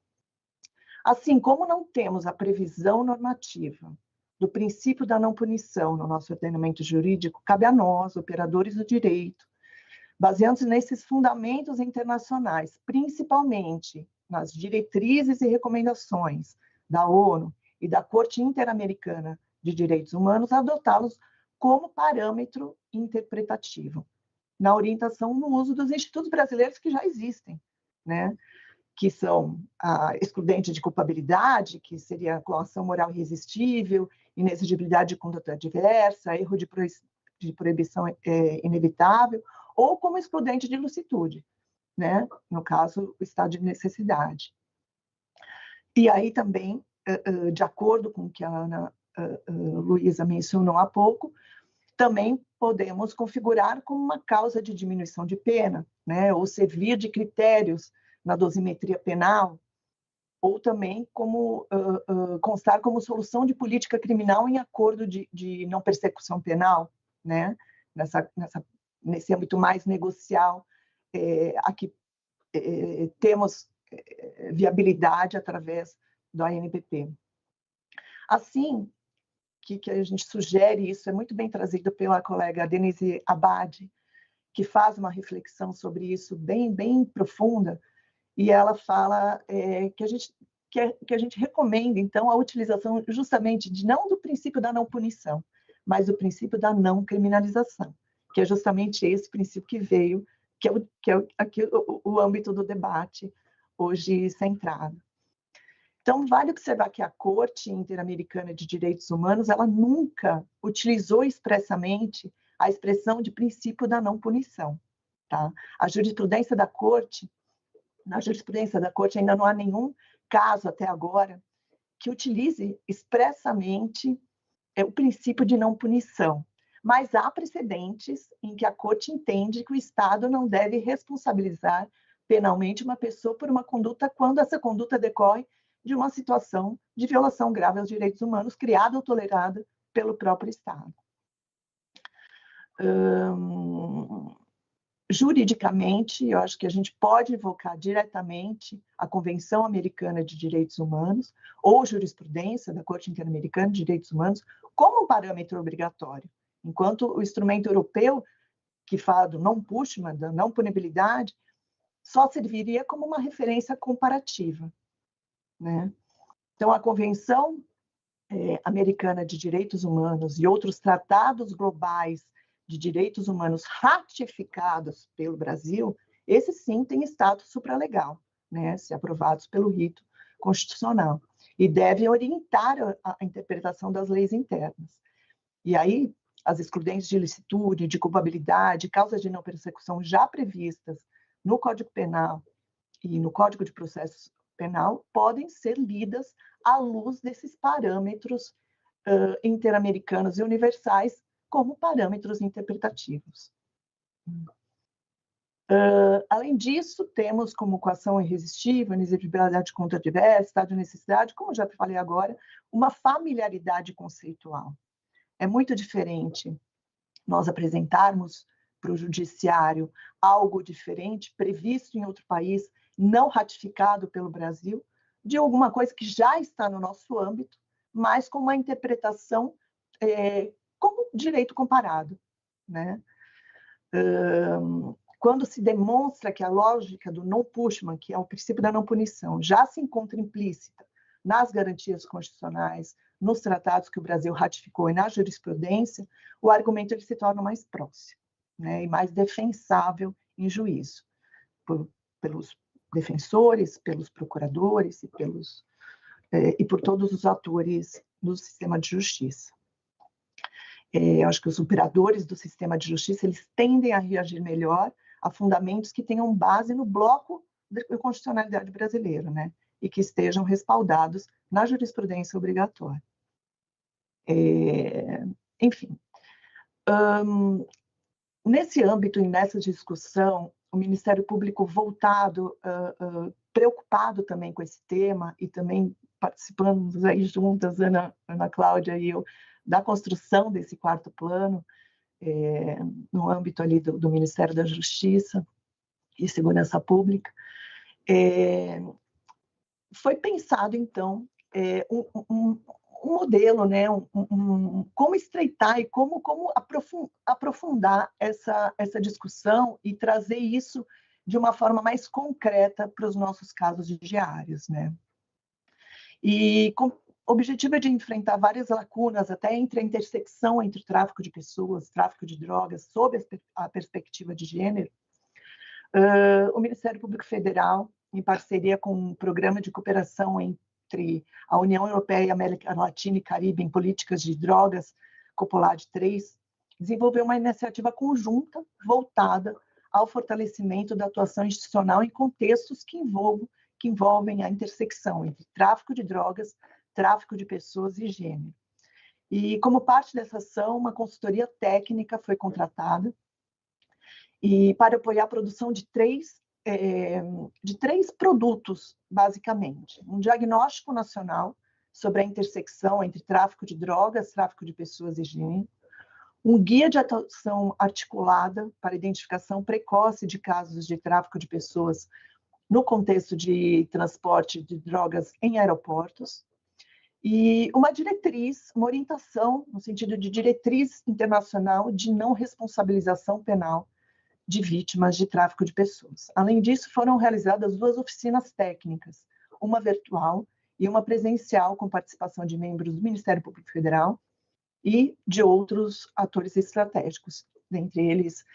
Assim, como não temos a previsão normativa do princípio da não punição no nosso ordenamento jurídico, cabe a nós, operadores do direito, baseando-se nesses fundamentos internacionais, principalmente nas diretrizes e recomendações da ONU e da Corte Interamericana de Direitos Humanos, adotá-los como parâmetro interpretativo. na orientação no uso dos institutos brasileiros que já existem, né? Que são a excludente de culpabilidade, que seria a coação moral irresistível, inexigibilidade de conduta adversa, erro de proibição inevitável, ou como excludente de ilicitude, né? No caso, o estado de necessidade. E aí também, de acordo com o que a Ana Luísa mencionou há pouco, também podemos configurar como uma causa de diminuição de pena, né? Ou servir de critérios na dosimetria penal, ou também como constar como solução de política criminal em acordo de não persecução penal, né? Nesse âmbito mais negocial, aqui temos viabilidade através do ANPP. Assim, que a gente sugere, isso é muito bem trazido pela colega Denise Abad, que faz uma reflexão sobre isso bem, bem profunda, e ela fala que a gente recomenda, então, a utilização justamente não do princípio da não punição, mas do princípio da não criminalização, que é justamente esse princípio que veio, que é aqui o âmbito do debate hoje centrado. Então, vale observar que a Corte Interamericana de Direitos Humanos, ela nunca utilizou expressamente a expressão de princípio da não punição, tá? Na jurisprudência da Corte ainda não há nenhum caso até agora que utilize expressamente o princípio de não punição, mas há precedentes em que a Corte entende que o Estado não deve responsabilizar penalmente uma pessoa por uma conduta quando essa conduta decorre de uma situação de violação grave aos direitos humanos criada ou tolerada pelo próprio Estado. Juridicamente, eu acho que a gente pode invocar diretamente a Convenção Americana de Direitos Humanos ou jurisprudência da Corte Interamericana de Direitos Humanos como um parâmetro obrigatório, enquanto o instrumento europeu, que fala do non-punishment, da não punibilidade, só serviria como uma referência comparativa, né? Então, a Convenção Americana de Direitos Humanos e outros tratados globais de direitos humanos ratificados pelo Brasil, esses sim têm status supralegal, né, se aprovados pelo rito constitucional, e devem orientar a interpretação das leis internas. E aí, as excludentes de ilicitude, de culpabilidade, causas de não persecução já previstas no Código Penal e no Código de Processo Penal podem ser lidas à luz desses parâmetros interamericanos e universais como parâmetros interpretativos. Além disso, temos como coação irresistível, inexigibilidade de conduta adversa, estado de necessidade, como já falei agora, uma familiaridade conceitual. É muito diferente nós apresentarmos para o judiciário algo diferente, previsto em outro país, não ratificado pelo Brasil, de alguma coisa que já está no nosso âmbito, mas com uma interpretação como direito comparado, né? Quando se demonstra que a lógica do non-punishment, que é o princípio da não punição, já se encontra implícita nas garantias constitucionais, nos tratados que o Brasil ratificou e na jurisprudência, o argumento ele se torna mais próximo, né, e mais defensável em juízo, pelos defensores, pelos procuradores e por todos os atores do sistema de justiça. Eu acho que os operadores do sistema de justiça eles tendem a reagir melhor a fundamentos que tenham base no bloco da constitucionalidade brasileira, né, e que estejam respaldados na jurisprudência obrigatória. Enfim, nesse âmbito e nessa discussão, o Ministério Público voltado, preocupado também com esse tema e também participamos aí juntas, Ana Cláudia e eu, da construção desse quarto plano, no âmbito ali do Ministério da Justiça e Segurança Pública, foi pensado, então, um modelo, né, como estreitar e como aprofundar essa discussão e trazer isso de uma forma mais concreta para os nossos casos diários, né? E O objetivo é de enfrentar várias lacunas, até entre a intersecção entre o tráfico de pessoas, tráfico de drogas, sob a perspectiva de gênero. O Ministério Público Federal, em parceria com um programa de cooperação entre a União Europeia e a América Latina e Caribe em políticas de drogas, COPOLAD 3, desenvolveu uma iniciativa conjunta voltada ao fortalecimento da atuação institucional em contextos que envolvem a intersecção entre tráfico de drogas, tráfico de pessoas e gênero. E, como parte dessa ação, uma consultoria técnica foi contratada e para apoiar a produção de três produtos, basicamente. Um diagnóstico nacional sobre a intersecção entre tráfico de drogas, tráfico de pessoas e gênero, um guia de atuação articulada para identificação precoce de casos de tráfico de pessoas no contexto de transporte de drogas em aeroportos, e uma diretriz, uma orientação, no sentido de diretriz internacional de não responsabilização penal de vítimas de tráfico de pessoas. Além disso, foram realizadas 2 oficinas técnicas, uma virtual e uma presencial, com participação de membros do Ministério Público Federal e de outros atores estratégicos, dentre eles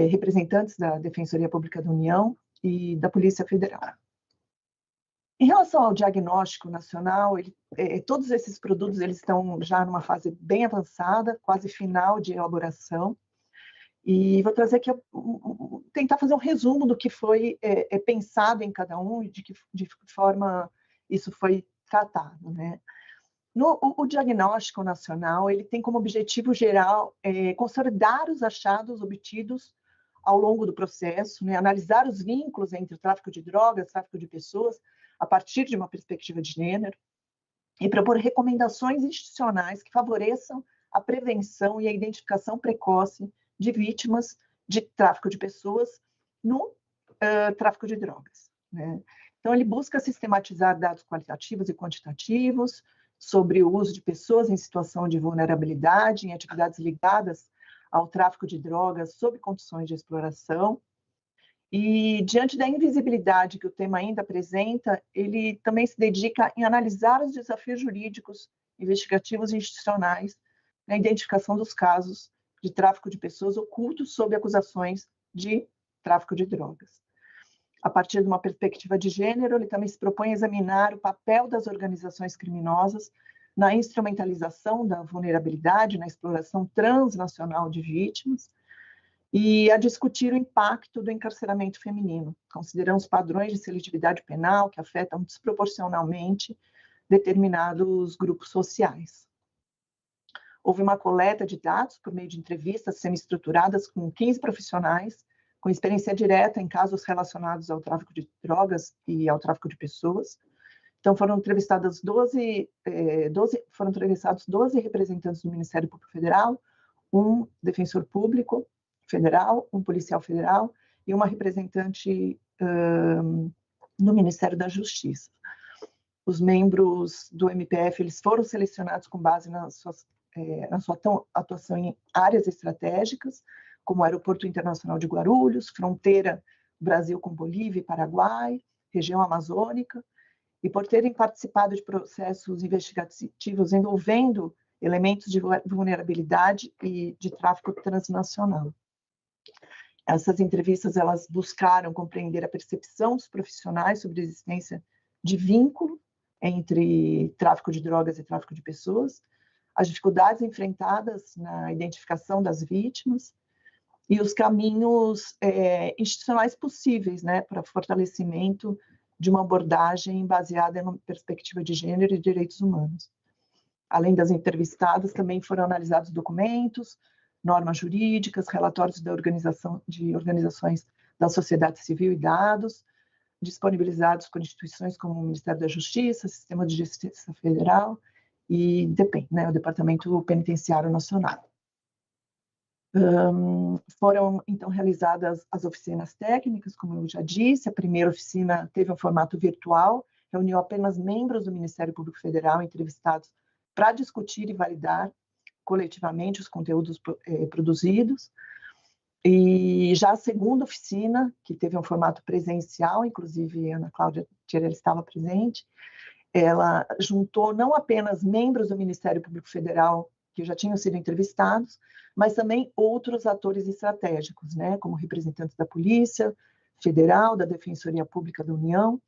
representantes da Defensoria Pública da União e da Polícia Federal. Em relação ao diagnóstico nacional, todos esses produtos eles estão já numa fase bem avançada, quase final de elaboração, e vou trazer aqui, tentar fazer um resumo do que foi pensado em cada um e de que forma isso foi tratado, né? O diagnóstico nacional ele tem como objetivo geral consolidar os achados obtidos ao longo do processo, né? Analisar os vínculos entre o tráfico de drogas, tráfico de pessoas, a partir de uma perspectiva de gênero, e propor recomendações institucionais que favoreçam a prevenção e a identificação precoce de vítimas de tráfico de pessoas no tráfico de drogas, né? Então, ele busca sistematizar dados qualitativos e quantitativos sobre o uso de pessoas em situação de vulnerabilidade em atividades ligadas ao tráfico de drogas sob condições de exploração. E, diante da invisibilidade que o tema ainda apresenta, ele também se dedica em analisar os desafios jurídicos, investigativos e institucionais na identificação dos casos de tráfico de pessoas ocultos sob acusações de tráfico de drogas. A partir de uma perspectiva de gênero, ele também se propõe a examinar o papel das organizações criminosas na instrumentalização da vulnerabilidade, na exploração transnacional de vítimas, e a discutir o impacto do encarceramento feminino, considerando os padrões de seletividade penal que afetam desproporcionalmente determinados grupos sociais. Houve uma coleta de dados por meio de entrevistas semi-estruturadas com 15 profissionais com experiência direta em casos relacionados ao tráfico de drogas e ao tráfico de pessoas. Então, foram entrevistados 12 representantes do Ministério Público Federal, um defensor público federal, um policial federal e uma representante do Ministério da Justiça. Os membros do MPF eles foram selecionados com base na sua atuação em áreas estratégicas, como o Aeroporto Internacional de Guarulhos, fronteira Brasil com Bolívia e Paraguai, região amazônica, e por terem participado de processos investigativos envolvendo elementos de vulnerabilidade e de tráfico transnacional. Essas entrevistas elas buscaram compreender a percepção dos profissionais sobre a existência de vínculo entre tráfico de drogas e tráfico de pessoas, as dificuldades enfrentadas na identificação das vítimas e os caminhos institucionais possíveis, né, para fortalecimento de uma abordagem baseada em uma perspectiva de gênero e direitos humanos. Além das entrevistadas, também foram analisados documentos, normas jurídicas, relatórios de organizações da sociedade civil e dados, disponibilizados por instituições como o Ministério da Justiça, Sistema de Justiça Federal e DEPEN, né, o Departamento Penitenciário Nacional. Foram, então, realizadas as oficinas técnicas, como eu já disse. A primeira oficina teve um formato virtual, reuniu apenas membros do Ministério Público Federal entrevistados para discutir e validar coletivamente os conteúdos produzidos. E já a segunda oficina, que teve um formato presencial, inclusive a Ana Cláudia Teixeira estava presente, ela juntou não apenas membros do Ministério Público Federal, que já tinham sido entrevistados, mas também outros atores estratégicos, né, como representantes da Polícia Federal, da Defensoria Pública da União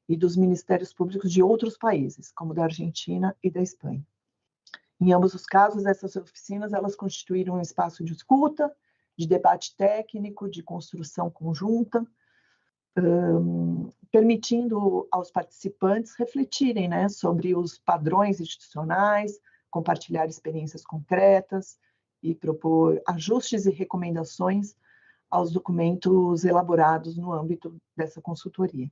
e dos Ministérios Públicos de outros países, como da Argentina e da Espanha. Em ambos os casos, essas oficinas elas constituíram um espaço de escuta, de debate técnico, de construção conjunta, permitindo aos participantes refletirem, né, sobre os padrões institucionais, compartilhar experiências concretas e propor ajustes e recomendações aos documentos elaborados no âmbito dessa consultoria.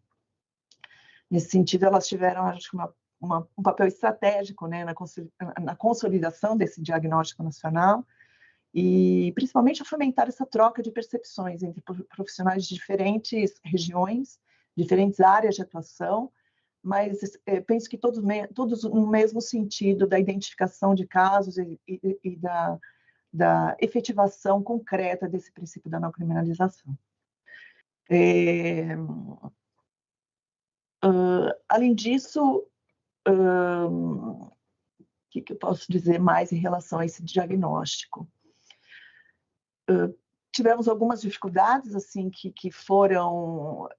Nesse sentido, elas tiveram, acho que, um papel estratégico, né, na consolidação desse diagnóstico nacional e, principalmente, a fomentar essa troca de percepções entre profissionais de diferentes regiões, diferentes áreas de atuação, mas penso que todos no mesmo sentido da identificação de casos e da efetivação concreta desse princípio da não criminalização. Além disso, o que eu posso dizer mais em relação a esse diagnóstico? Tivemos algumas dificuldades assim que foram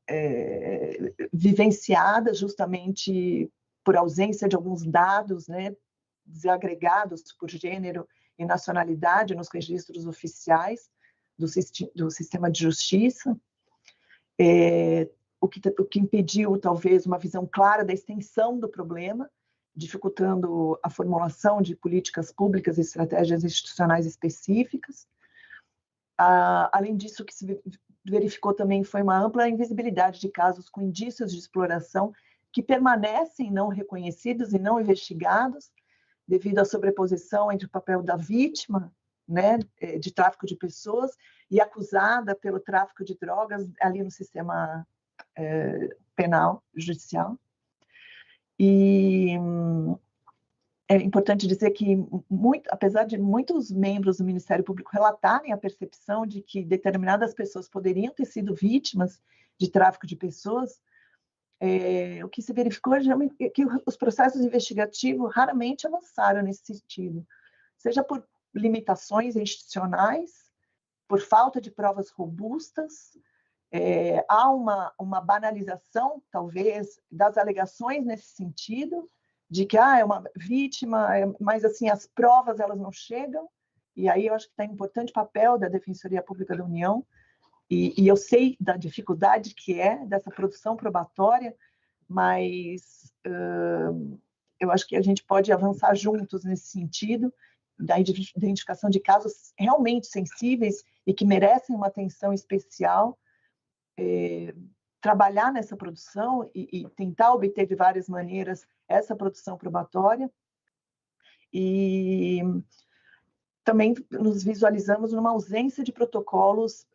vivenciadas justamente por ausência de alguns dados, né, desagregados por gênero e nacionalidade nos registros oficiais do sistema de justiça, o que impediu talvez uma visão clara da extensão do problema, dificultando a formulação de políticas públicas e estratégias institucionais específicas. Além disso, o que se verificou também foi uma ampla invisibilidade de casos com indícios de exploração que permanecem não reconhecidos e não investigados, devido à sobreposição entre o papel da vítima, né, de tráfico de pessoas e acusada pelo tráfico de drogas ali no sistema penal, judicial. E é importante dizer que, apesar de muitos membros do Ministério Público relatarem a percepção de que determinadas pessoas poderiam ter sido vítimas de tráfico de pessoas, o que se verificou é que os processos investigativos raramente avançaram nesse sentido, seja por limitações institucionais, por falta de provas robustas, há uma banalização, talvez, das alegações nesse sentido, de que é uma vítima, mas assim as provas elas não chegam, e aí eu acho que está importante o papel da Defensoria Pública da União, e eu sei da dificuldade que é dessa produção probatória, mas eu acho que a gente pode avançar juntos nesse sentido, da identificação de casos realmente sensíveis e que merecem uma atenção especial, trabalhar nessa produção e tentar obter de várias maneiras essa produção probatória. E também nos visualizamos numa ausência de protocolos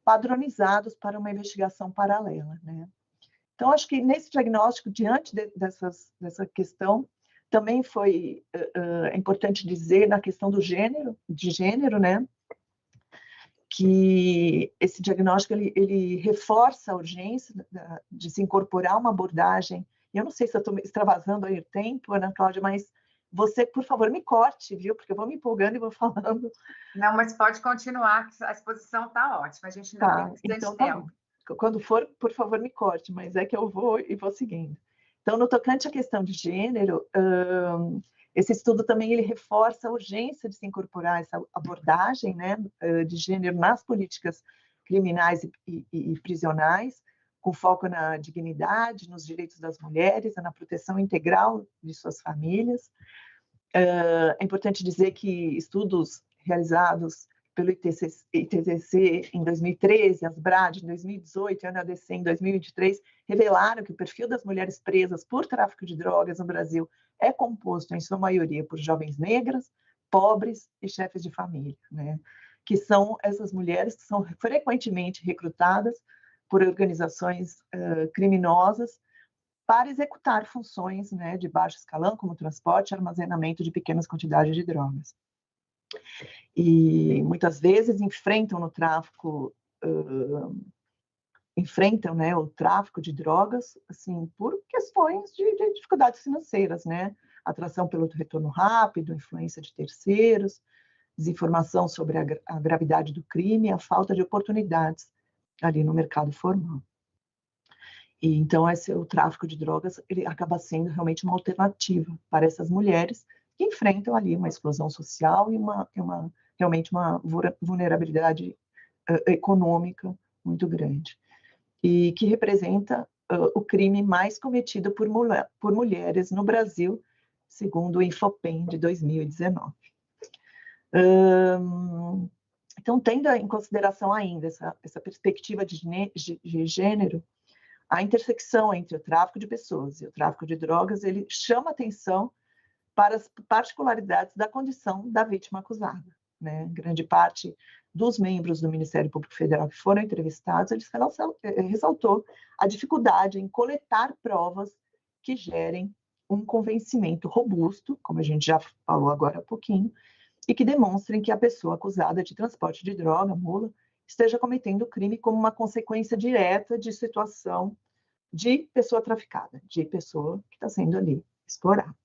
padronizados para uma investigação paralela, né? Então, acho que nesse diagnóstico, diante dessa questão, também foi importante dizer na questão de gênero, né, que esse diagnóstico ele reforça a urgência de se incorporar uma abordagem. Eu não sei se eu estou extravasando aí o tempo, Ana Cláudia, mas você, por favor, me corte, viu? Porque eu vou me empolgando e vou falando. Não, mas pode continuar, a exposição está ótima, a gente ainda tem bastante tempo. Tá. Quando for, por favor, me corte, mas é que eu vou e vou seguindo. Então, no tocante à questão de gênero, esse estudo também ele reforça a urgência de se incorporar essa abordagem, né, de gênero nas políticas criminais e prisionais, com foco na dignidade, nos direitos das mulheres, na proteção integral de suas famílias. É importante dizer que estudos realizados pelo ITCC em 2013, as BRAD em 2018 e a NADC em 2023 revelaram que o perfil das mulheres presas por tráfico de drogas no Brasil é composto, em sua maioria, por jovens negras, pobres e chefes de família, né? Que são essas mulheres que são frequentemente recrutadas por organizações criminosas para executar funções, né, de baixo escalão, como transporte e armazenamento de pequenas quantidades de drogas. E muitas vezes enfrentam no tráfico enfrentam, né, o tráfico de drogas, assim, por questões de dificuldades financeiras, né? Atração pelo retorno rápido, influência de terceiros, desinformação sobre a gravidade do crime, a falta de oportunidades ali no mercado formal. E então o tráfico de drogas ele acaba sendo realmente uma alternativa para essas mulheres que enfrentam ali uma exclusão social e realmente uma vulnerabilidade econômica muito grande, e que representa o crime mais cometido por mulheres no Brasil, segundo o Infopem de 2019. Então, tendo em consideração ainda essa perspectiva de gênero, a intersecção entre o tráfico de pessoas e o tráfico de drogas, ele chama atenção para as particularidades da condição da vítima acusada, né? Grande parte dos membros do Ministério Público Federal que foram entrevistados, eles ressaltou a dificuldade em coletar provas que gerem um convencimento robusto, como a gente já falou agora há pouquinho, e que demonstrem que a pessoa acusada de transporte de droga, mula, esteja cometendo o crime como uma consequência direta de situação de pessoa traficada, de pessoa que está sendo ali explorada.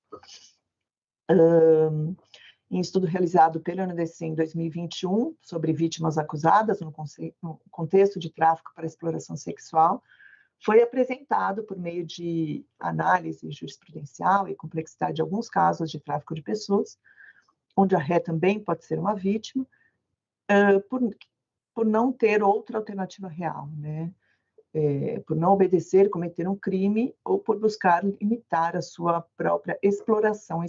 Em estudo realizado pela UNODC em 2021, sobre vítimas acusadas no contexto de tráfico para exploração sexual, foi apresentado, por meio de análise jurisprudencial e complexidade de alguns casos de tráfico de pessoas, onde a ré também pode ser uma vítima, por não ter outra alternativa real, né? Por não obedecer, cometer um crime, ou por buscar limitar a sua própria exploração e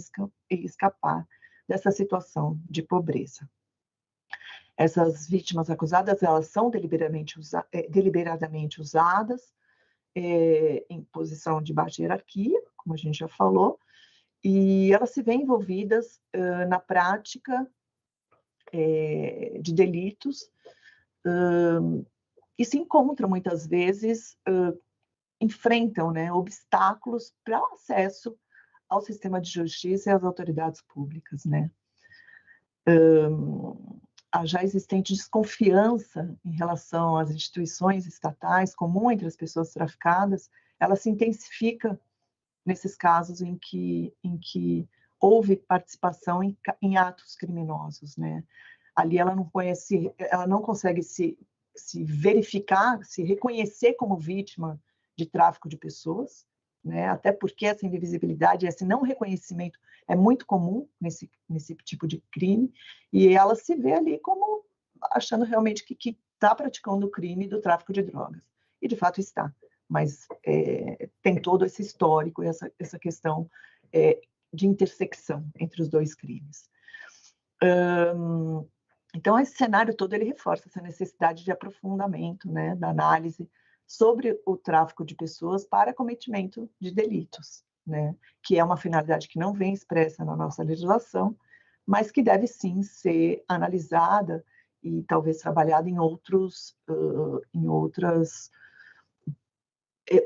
escapar dessa situação de pobreza. Essas vítimas acusadas, elas são deliberadamente usadas em posição de baixa hierarquia, como a gente já falou, e elas se veem envolvidas na prática de delitos e se encontram, muitas vezes, enfrentam, né, obstáculos para o acesso ao sistema de justiça e às autoridades públicas, né? A já existente desconfiança em relação às instituições estatais, comum entre as pessoas traficadas, ela se intensifica nesses casos em que houve participação em atos criminosos, né? Ali ela não consegue se verificar, se reconhecer como vítima de tráfico de pessoas, né? Até porque essa invisibilidade, esse não reconhecimento é muito comum nesse tipo de crime, e ela se vê ali como achando realmente que está praticando o crime do tráfico de drogas. E, de fato, está. Mas tem todo esse histórico, essa questão de intersecção entre os dois crimes. Então, esse cenário todo ele reforça essa necessidade de aprofundamento, né, da análise sobre o tráfico de pessoas para cometimento de delitos, né, que é uma finalidade que não vem expressa na nossa legislação, mas que deve sim ser analisada e talvez trabalhada em outras,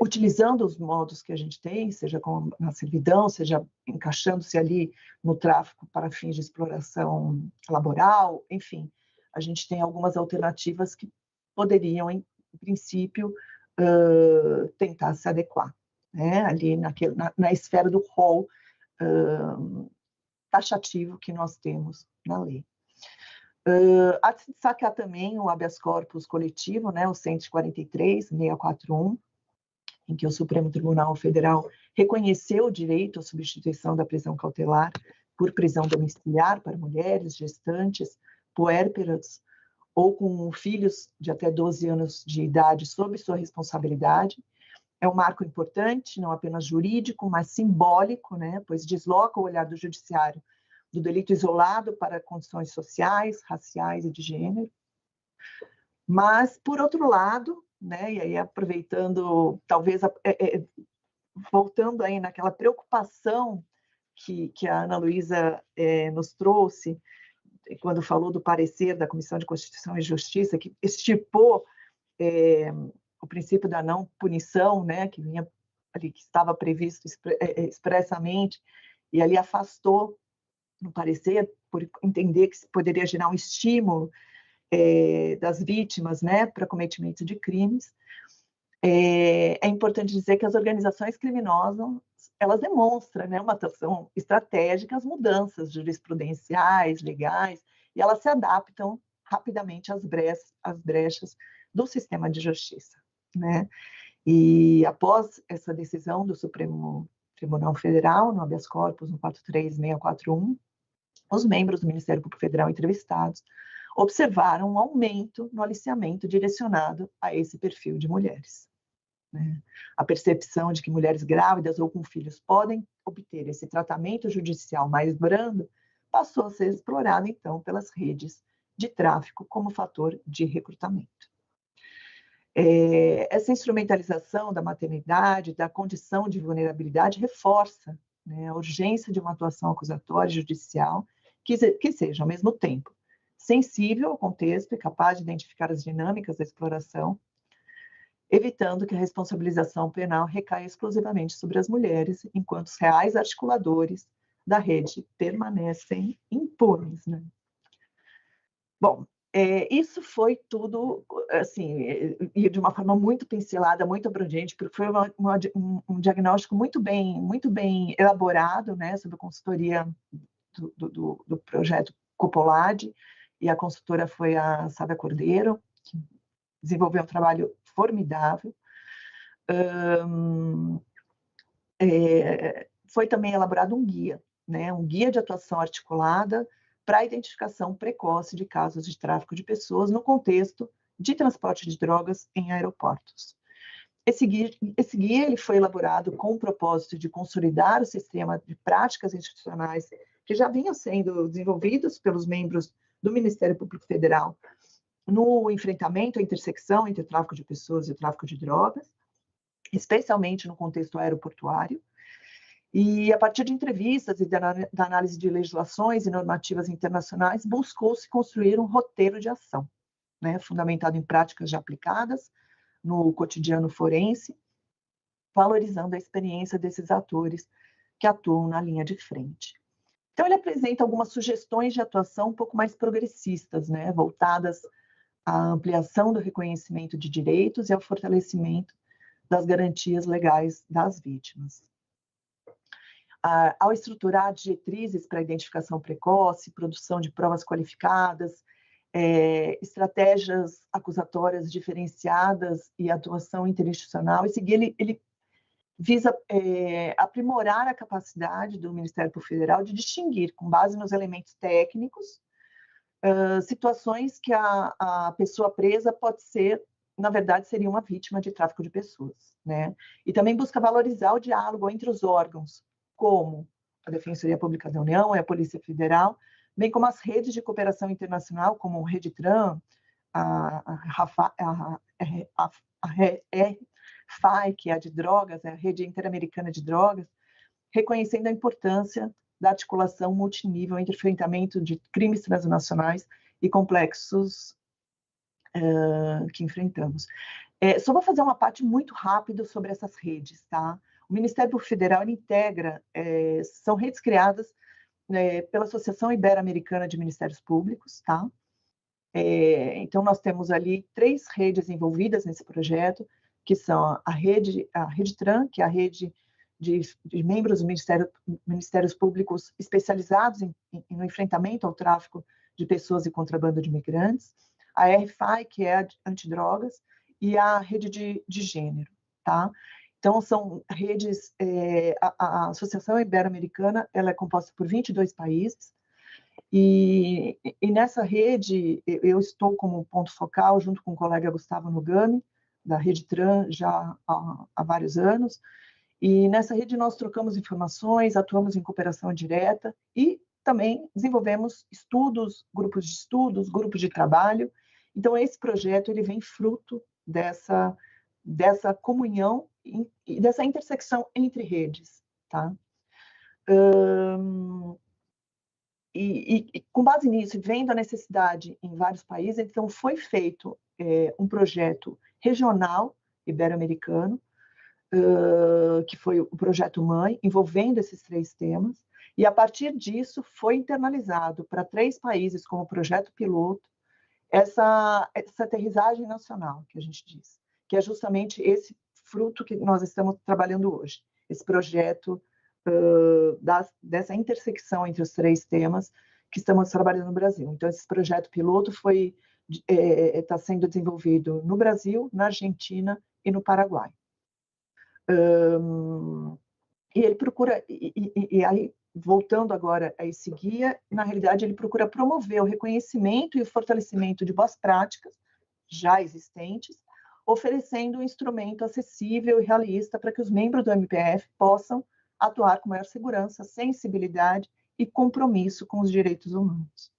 utilizando os modos que a gente tem, seja na servidão, seja encaixando-se ali no tráfico para fins de exploração laboral, enfim, a gente tem algumas alternativas que poderiam, em princípio, tentar se adequar, né? Ali na esfera do rol taxativo que nós temos na lei. Há de se destacar também o habeas corpus coletivo, né, o 143.641, em que o Supremo Tribunal Federal reconheceu o direito à substituição da prisão cautelar por prisão domiciliar para mulheres, gestantes, puérperas ou com filhos de até 12 anos de idade sob sua responsabilidade. É um marco importante, não apenas jurídico, mas simbólico, né, pois desloca o olhar do judiciário do delito isolado para condições sociais, raciais e de gênero. Mas, por outro lado, né, e aí aproveitando, talvez, voltando aí naquela preocupação que a Ana Luísa nos trouxe, quando falou do parecer da Comissão de Constituição e Justiça, que estipou o princípio da não punição, né, que vinha ali, que estava previsto expressamente, e ali afastou no parecer, por entender que poderia gerar um estímulo das vítimas, né, para cometimento de crimes. É importante dizer que as organizações criminosas, elas demonstram, né, uma atuação estratégica às mudanças jurisprudenciais, legais, e elas se adaptam rapidamente às brechas do sistema de justiça, né? E após essa decisão do Supremo Tribunal Federal, no habeas corpus, no 43641, os membros do Ministério Público Federal entrevistados observaram um aumento no aliciamento direcionado a esse perfil de mulheres, né? A percepção de que mulheres grávidas ou com filhos podem obter esse tratamento judicial mais brando passou a ser explorada, então, pelas redes de tráfico como fator de recrutamento. Essa instrumentalização da maternidade, da condição de vulnerabilidade, reforça, né, a urgência de uma atuação acusatória e judicial que seja, ao mesmo tempo, sensível ao contexto e capaz de identificar as dinâmicas da exploração, evitando que a responsabilização penal recaia exclusivamente sobre as mulheres, enquanto os reais articuladores da rede permanecem impunes, né? Bom, isso foi tudo, assim, e de uma forma muito pincelada, muito abrangente, porque foi um diagnóstico muito bem elaborado, né, sob a consultoria do projeto Copolade, e a consultora foi a Sávia Cordeiro, que desenvolveu um trabalho formidável. Foi também elaborado um guia, né, um guia de atuação articulada para a identificação precoce de casos de tráfico de pessoas no contexto de transporte de drogas em aeroportos. Esse guia ele foi elaborado com o propósito de consolidar o sistema de práticas institucionais que já vinham sendo desenvolvidos pelos membros do Ministério Público Federal no enfrentamento à intersecção entre o tráfico de pessoas e o tráfico de drogas, especialmente no contexto aeroportuário. E, a partir de entrevistas e da análise de legislações e normativas internacionais, buscou-se construir um roteiro de ação, né, fundamentado em práticas já aplicadas no cotidiano forense, valorizando a experiência desses atores que atuam na linha de frente. Então, ele apresenta algumas sugestões de atuação um pouco mais progressistas, né, voltadas à ampliação do reconhecimento de direitos e ao fortalecimento das garantias legais das vítimas. Ao estruturar diretrizes para a identificação precoce, produção de provas qualificadas, estratégias acusatórias diferenciadas e atuação interinstitucional, esse guia ele visa aprimorar a capacidade do Ministério Público Federal de distinguir, com base nos elementos técnicos, situações que a pessoa presa pode ser, na verdade, seria uma vítima de tráfico de pessoas, né? E também busca valorizar o diálogo entre os órgãos, como a Defensoria Pública da União e a Polícia Federal, bem como as redes de cooperação internacional, como o REDITRAN, a RFI, que é a de drogas, a Rede Interamericana de Drogas, reconhecendo a importância da articulação multinível entre enfrentamento de crimes transnacionais e complexos que enfrentamos. Só vou fazer uma parte muito rápida sobre essas redes, tá? O Ministério Público Federal integra, são redes criadas pela Associação Ibero-Americana de Ministérios Públicos, tá? Então, nós temos ali 3 redes envolvidas nesse projeto, que são a REDITRAN, que é a rede de membros dos Ministérios Públicos especializados no enfrentamento ao tráfico de pessoas e contrabando de imigrantes, a RFI, que é a antidrogas, e a rede de gênero, tá? Então, são redes, a Associação Ibero-Americana, ela é composta por 22 países, e nessa rede, eu estou como ponto focal, junto com o colega Gustavo Nogami, da REDITRAN, já há vários anos, e nessa rede nós trocamos informações, atuamos em cooperação direta, e também desenvolvemos estudos, grupos de trabalho. Então, esse projeto, ele vem fruto dessa comunhão e dessa intersecção entre redes, tá? E com base nisso, vendo a necessidade em vários países, então foi feito um projeto regional ibero-americano, que foi o projeto Mãe, envolvendo esses 3 temas, e a partir disso foi internalizado para 3 países como projeto piloto essa aterrissagem nacional, que a gente diz, que é justamente esse fruto que nós estamos trabalhando hoje, esse projeto dessa intersecção entre os 3 temas que estamos trabalhando no Brasil. Então, esse projeto piloto está sendo desenvolvido no Brasil, na Argentina e no Paraguai. E ele procura, e aí, voltando agora a esse guia, na realidade, ele procura promover o reconhecimento e o fortalecimento de boas práticas já existentes, oferecendo um instrumento acessível e realista para que os membros do MPF possam atuar com maior segurança, sensibilidade e compromisso com os direitos humanos.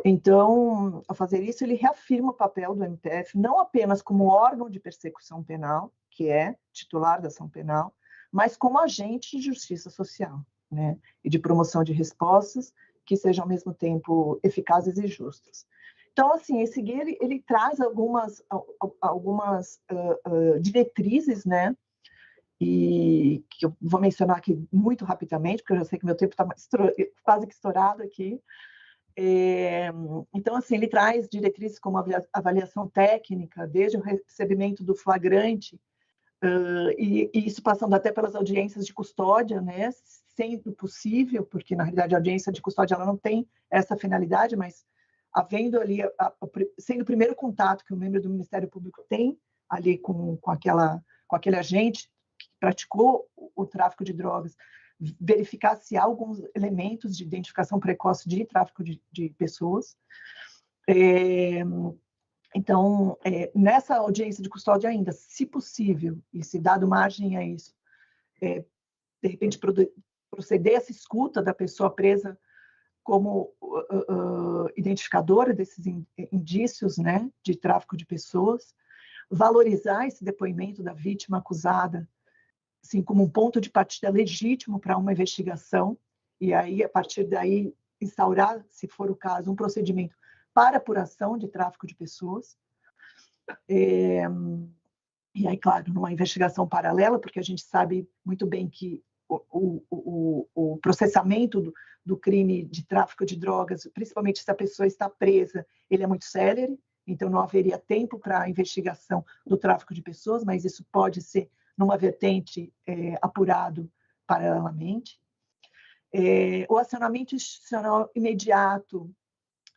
Então, ao fazer isso, ele reafirma o papel do MPF não apenas como órgão de persecução penal, que é titular da ação penal, mas como agente de justiça social, né? E de promoção de respostas que sejam, ao mesmo tempo, eficazes e justas. Então, assim, esse guia, ele traz algumas diretrizes, né? E que eu vou mencionar aqui muito rapidamente, porque eu já sei que meu tempo está quase que estourado aqui. Então, assim, ele traz diretrizes como avaliação técnica, desde o recebimento do flagrante, e isso passando até pelas audiências de custódia, né, sendo possível, porque, na realidade, a audiência de custódia ela não tem essa finalidade, mas havendo ali, sendo o primeiro contato que o membro do Ministério Público tem ali com aquele agente que praticou o tráfico de drogas, verificar se há alguns elementos de identificação precoce de tráfico de pessoas. Então, nessa audiência de custódia ainda, se possível, e se dado margem a isso, de repente proceder a essa escuta da pessoa presa como identificadora desses indícios, né, de tráfico de pessoas, valorizar esse depoimento da vítima acusada, assim, como um ponto de partida legítimo para uma investigação, e aí, a partir daí, instaurar, se for o caso, um procedimento para apuração de tráfico de pessoas. E aí, claro, numa investigação paralela, porque a gente sabe muito bem que o processamento do crime de tráfico de drogas, principalmente se a pessoa está presa, ele é muito célere, então não haveria tempo para a investigação do tráfico de pessoas, mas isso pode ser numa vertente apurado paralelamente. O acionamento institucional imediato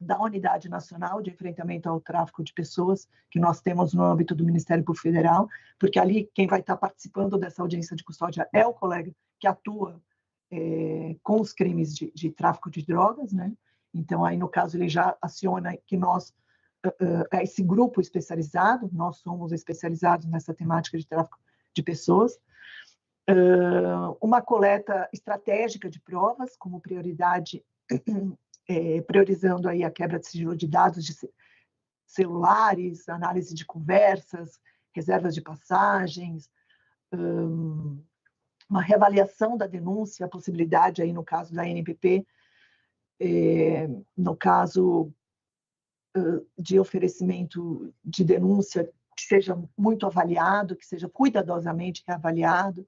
da Unidade Nacional de Enfrentamento ao Tráfico de Pessoas, que nós temos no âmbito do Ministério Público Federal, porque ali quem vai estar participando dessa audiência de custódia é o colega que atua com os crimes de tráfico de drogas, né? Então, aí, no caso, ele já aciona que esse grupo especializado, nós somos especializados nessa temática de tráfico de pessoas, uma coleta estratégica de provas como prioridade, priorizando aí a quebra de sigilo de dados de celulares, análise de conversas, reservas de passagens, uma reavaliação da denúncia, a possibilidade aí no caso da NPP, no caso de oferecimento de denúncia, que seja muito avaliado, que seja cuidadosamente reavaliado,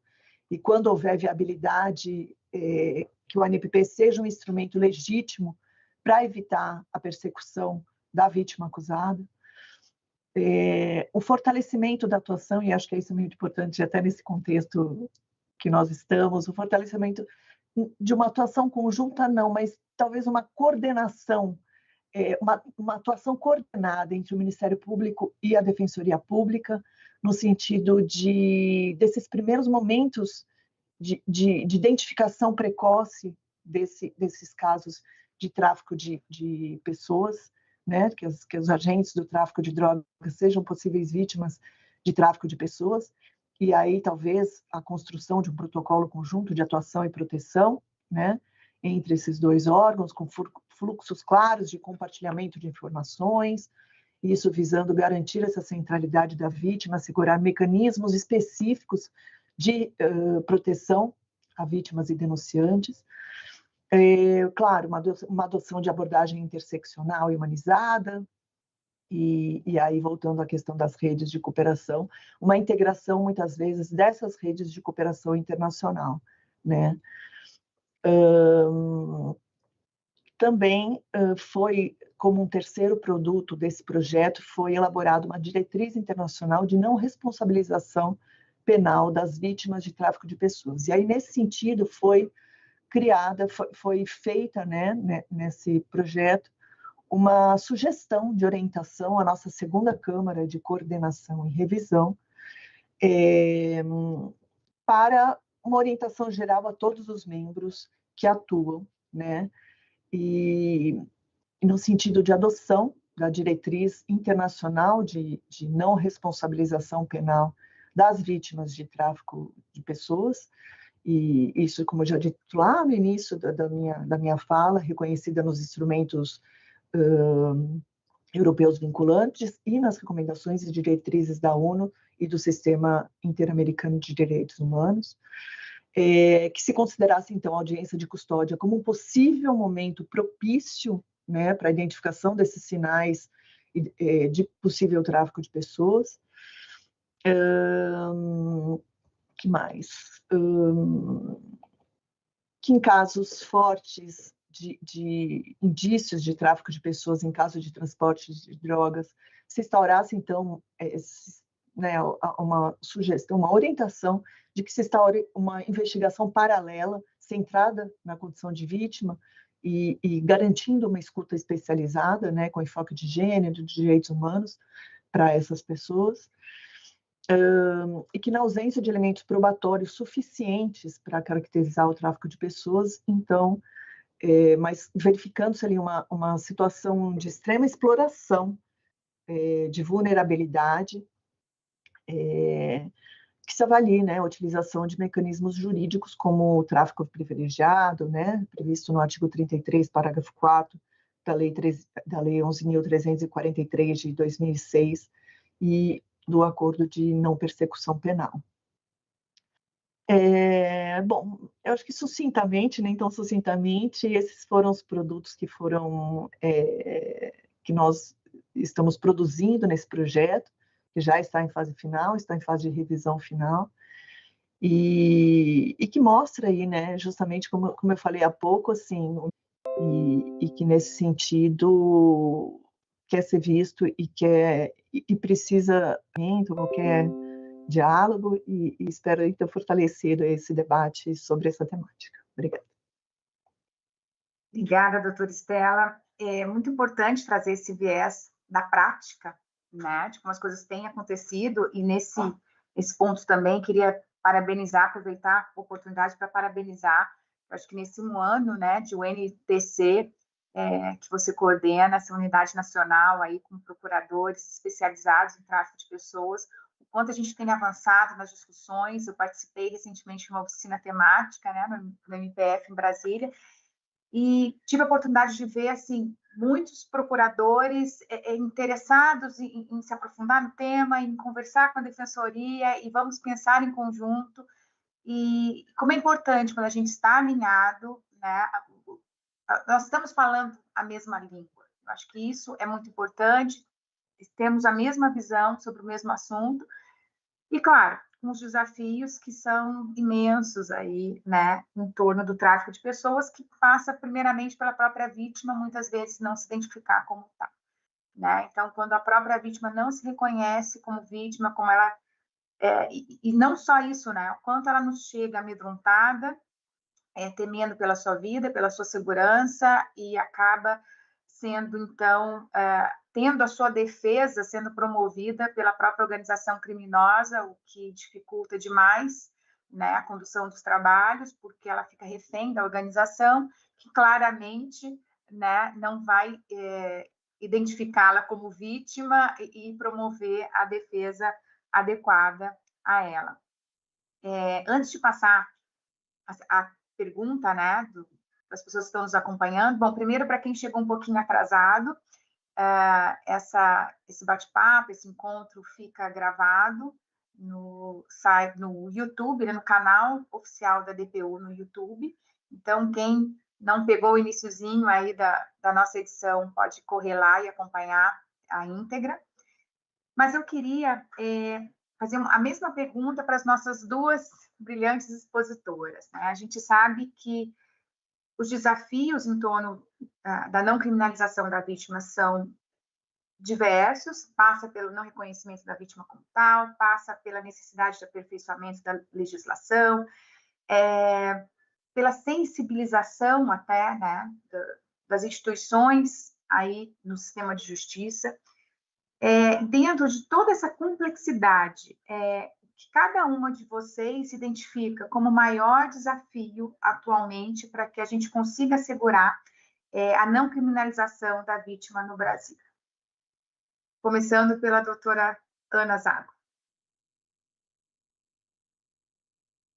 e quando houver viabilidade, que o ANPP seja um instrumento legítimo para evitar a persecução da vítima acusada. O fortalecimento da atuação, e acho que isso é muito importante até nesse contexto que nós estamos, o fortalecimento de uma atuação conjunta não, mas talvez uma coordenação, uma atuação coordenada entre o Ministério Público e a Defensoria Pública, no sentido desses primeiros momentos de identificação precoce desses casos de tráfico de pessoas, né? Que os agentes do tráfico de drogas sejam possíveis vítimas de tráfico de pessoas, e aí talvez a construção de um protocolo conjunto de atuação e proteção, né? Entre esses dois órgãos, com fluxos claros de compartilhamento de informações, isso visando garantir essa centralidade da vítima, assegurar mecanismos específicos de proteção a vítimas e denunciantes. Claro, uma adoção de abordagem interseccional e humanizada, e aí, voltando à questão das redes de cooperação, uma integração, muitas vezes, dessas redes de cooperação internacional, né? Também foi como um terceiro produto desse projeto, foi elaborada uma diretriz internacional de não responsabilização penal das vítimas de tráfico de pessoas. E aí, nesse sentido, foi criada, foi feita, né, nesse projeto, uma sugestão de orientação à nossa segunda Câmara de Coordenação e Revisão, para uma orientação geral a todos os membros que atuam, né, e no sentido de adoção da diretriz internacional de não responsabilização penal das vítimas de tráfico de pessoas, e isso, como eu já disse lá no início da minha fala, reconhecida nos instrumentos europeus vinculantes e nas recomendações e diretrizes da ONU e do Sistema Interamericano de Direitos Humanos, que se considerasse, então, a audiência de custódia como um possível momento propício, né, para a identificação desses sinais de possível tráfico de pessoas. Que mais? Que em casos fortes de indícios de tráfico de pessoas, em caso de transporte de drogas, se instaurasse, então, né, uma sugestão, uma orientação de que se instaure uma investigação paralela, centrada na condição de vítima e garantindo uma escuta especializada, né, com enfoque de gênero, de direitos humanos, para essas pessoas, e que, na ausência de elementos probatórios suficientes para caracterizar o tráfico de pessoas, então, mas verificando-se ali uma situação de extrema exploração, de vulnerabilidade, que se avalie, né, a utilização de mecanismos jurídicos como o tráfico privilegiado, né, previsto no artigo 33, parágrafo 4 da Lei 11.343 de 2006 e do Acordo de Não Persecução Penal. Bom, eu acho que sucintamente, nem tão sucintamente, esses foram os produtos que foram que nós estamos produzindo nesse projeto, que já está em fase final, está em fase de revisão final, e que mostra aí, né, justamente como eu falei há pouco, assim, e que nesse sentido quer ser visto e precisa qualquer diálogo, e espero aí ter fortalecido esse debate sobre essa temática. Obrigada. Obrigada, doutora Estela. É muito importante trazer esse viés da prática, né, de como as coisas têm acontecido, e nesse ponto também queria parabenizar, aproveitar a oportunidade para parabenizar, eu acho que nesse um ano, né, de UNTC, que você coordena, essa unidade nacional aí com procuradores especializados em tráfico de pessoas, o quanto a gente tem avançado nas discussões. Eu participei recentemente de uma oficina temática, né, no MPF em Brasília, e tive a oportunidade de ver, assim, muitos procuradores interessados em se aprofundar no tema, em conversar com a defensoria, e vamos pensar em conjunto. E como é importante quando a gente está alinhado, né, nós estamos falando a mesma língua. Eu acho que isso é muito importante, temos a mesma visão sobre o mesmo assunto, e, claro, com os desafios que são imensos aí, né, em torno do tráfico de pessoas, que passa primeiramente pela própria vítima, muitas vezes não se identificar como tal, né? Então, quando a própria vítima não se reconhece como vítima, como ela e não só isso, né, o quanto ela nos chega amedrontada, temendo pela sua vida, pela sua segurança, e acaba sendo, então, tendo a sua defesa sendo promovida pela própria organização criminosa, o que dificulta demais, né, a condução dos trabalhos, porque ela fica refém da organização, que claramente, né, não vai identificá-la como vítima e promover a defesa adequada a ela. Antes de passar a pergunta, né, das pessoas que estão nos acompanhando, bom, primeiro, para quem chegou um pouquinho atrasado, esse bate-papo, esse encontro fica gravado no site, no YouTube, né, no canal oficial da DPU no YouTube. Então, quem não pegou o iniciozinho aí da nossa edição pode correr lá e acompanhar a íntegra. Mas eu queria fazer a mesma pergunta para as nossas duas brilhantes expositoras, né? A gente sabe que os desafios em torno da não criminalização da vítima são diversos, passa pelo não reconhecimento da vítima como tal, passa pela necessidade de aperfeiçoamento da legislação, pela sensibilização até, né, das instituições aí no sistema de justiça. Dentro de toda essa complexidade, que cada uma de vocês se identifica como o maior desafio atualmente para que a gente consiga assegurar a não criminalização da vítima no Brasil? Começando pela doutora Ana Zago.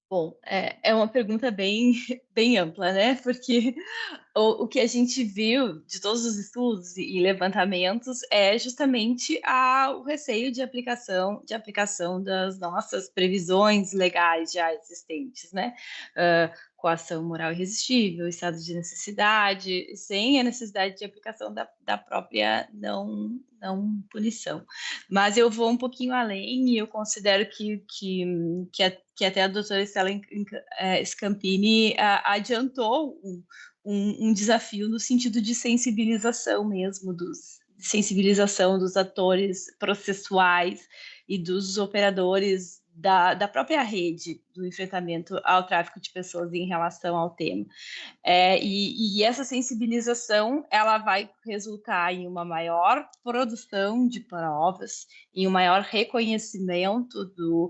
Bom, é uma pergunta bem, bem ampla, né? Porque o que a gente viu de todos os estudos e levantamentos é justamente o receio de aplicação das nossas previsões legais já existentes, né? Coação moral irresistível, estado de necessidade, sem a necessidade de aplicação da própria não punição. Mas eu vou um pouquinho além e eu considero que até a doutora Estela Scampini adiantou um desafio no sentido de sensibilização mesmo, sensibilização dos atores processuais e dos operadores da própria rede do enfrentamento ao tráfico de pessoas em relação ao tema. E essa sensibilização ela vai resultar em uma maior produção de provas, em um maior reconhecimento do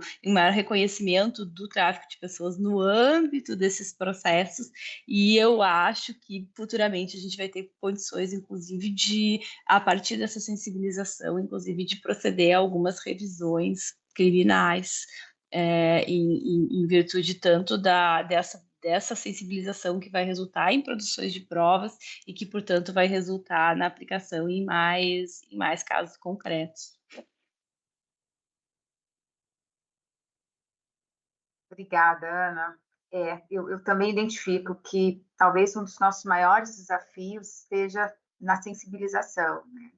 tráfico de pessoas no âmbito desses processos, e eu acho que futuramente a gente vai ter condições, inclusive, a partir dessa sensibilização, inclusive, de proceder a algumas revisões criminais, em virtude tanto dessa sensibilização que vai resultar em produções de provas e que, portanto, vai resultar na aplicação em mais casos concretos. Obrigada, Ana. Eu também identifico que talvez um dos nossos maiores desafios esteja na sensibilização, né?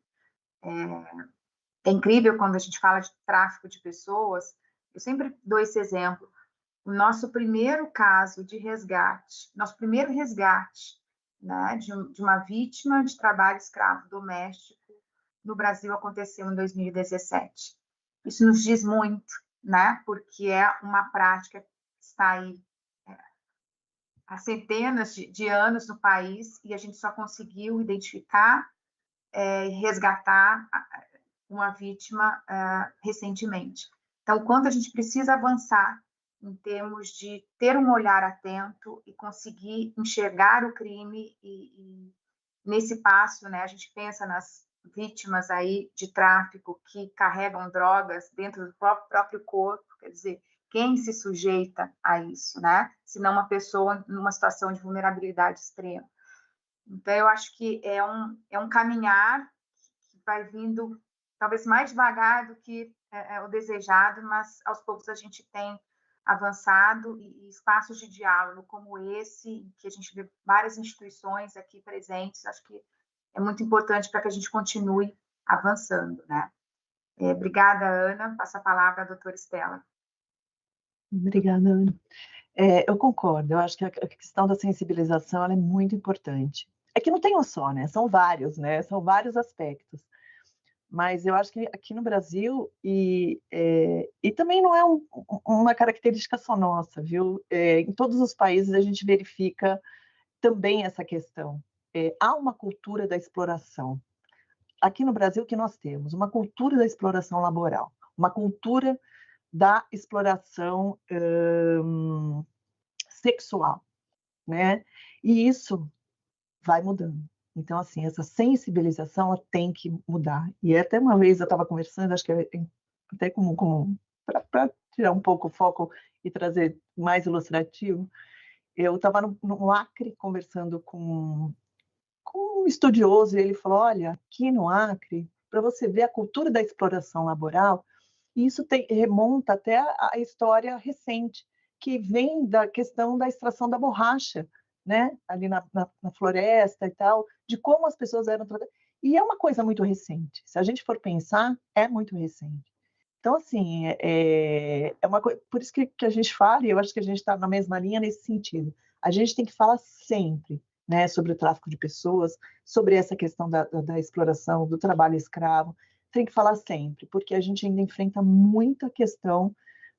É incrível quando a gente fala de tráfico de pessoas, eu sempre dou esse exemplo. O nosso primeiro caso de resgate, nosso primeiro resgate, né, de uma vítima de trabalho escravo doméstico no Brasil aconteceu em 2017. Isso nos diz muito, né, porque é uma prática que está aí há centenas de anos no país e a gente só conseguiu identificar e resgatar uma vítima recentemente. Então, o quanto a gente precisa avançar em termos de ter um olhar atento e conseguir enxergar o crime e nesse passo, né, a gente pensa nas vítimas aí de tráfico que carregam drogas dentro do próprio corpo, quer dizer, quem se sujeita a isso, né? Se não uma pessoa numa situação de vulnerabilidade extrema. Então, eu acho que é um caminhar que vai vindo talvez mais devagar do que o desejado, mas aos poucos a gente tem avançado e espaços de diálogo como esse, que a gente vê várias instituições aqui presentes, acho que é muito importante para que a gente continue avançando, né? Obrigada, Ana. Passo a palavra à doutora Estela. Obrigada, Ana. Eu concordo, eu acho que a questão da sensibilização ela é muito importante. É que não tem um só, né? São vários, né? São vários aspectos. Mas eu acho que aqui no Brasil, e também não é uma característica só nossa, viu? Em todos os países a gente verifica também essa questão. Há uma cultura da exploração. Aqui no Brasil, o que nós temos? Uma cultura da exploração laboral, uma cultura da exploração sexual, né? E isso vai mudando. Então, assim, essa sensibilização ela tem que mudar. E até uma vez eu estava conversando, acho que até como para tirar um pouco o foco e trazer mais ilustrativo, eu estava no Acre conversando com um estudioso e ele falou, olha, aqui no Acre, para você ver a cultura da exploração laboral, isso remonta até a história recente, que vem da questão da extração da borracha, né? Ali na floresta e tal, de como as pessoas eram tratadas. E é uma coisa muito recente. Se a gente for pensar, é muito recente. Então, assim, é uma coisa. Por isso que a gente fala, e eu acho que a gente está na mesma linha nesse sentido. A gente tem que falar sempre né, sobre o tráfico de pessoas, sobre essa questão da exploração, do trabalho escravo. Tem que falar sempre, porque a gente ainda enfrenta muita questão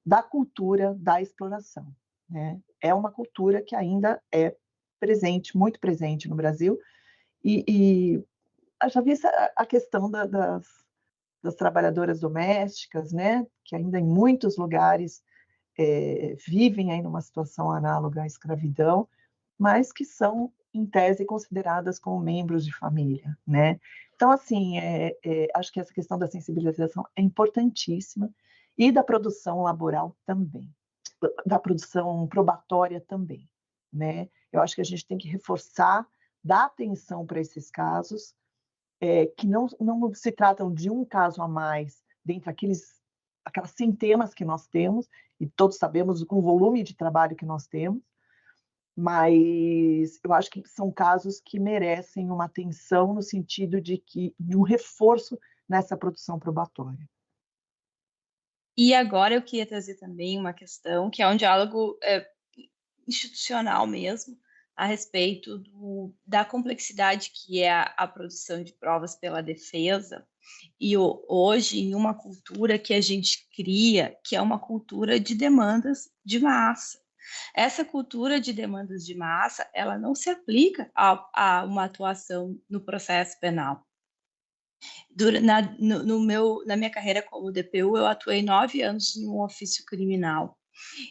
da cultura da exploração, né? É uma cultura que ainda é presente, muito presente no Brasil, e já vi a questão das trabalhadoras domésticas, né? Que ainda em muitos lugares vivem aí numa situação análoga à escravidão, mas que são, em tese, consideradas como membros de família, né? Então, assim, acho que essa questão da sensibilização é importantíssima, e da produção laboral também, da produção probatória também, né? Eu acho que a gente tem que reforçar, dar atenção para esses casos, que não se tratam de um caso a mais, dentre aquelas centenas que nós temos, e todos sabemos o volume de trabalho que nós temos, mas eu acho que são casos que merecem uma atenção no sentido de um reforço nessa produção probatória. E agora eu queria trazer também uma questão que é um diálogo institucional mesmo, a respeito da complexidade que é a produção de provas pela defesa, e hoje em uma cultura que a gente cria, que é uma cultura de demandas de massa. Essa cultura de demandas de massa, ela não se aplica a uma atuação no processo penal. Na minha carreira como DPU, eu atuei 9 anos em um ofício criminal.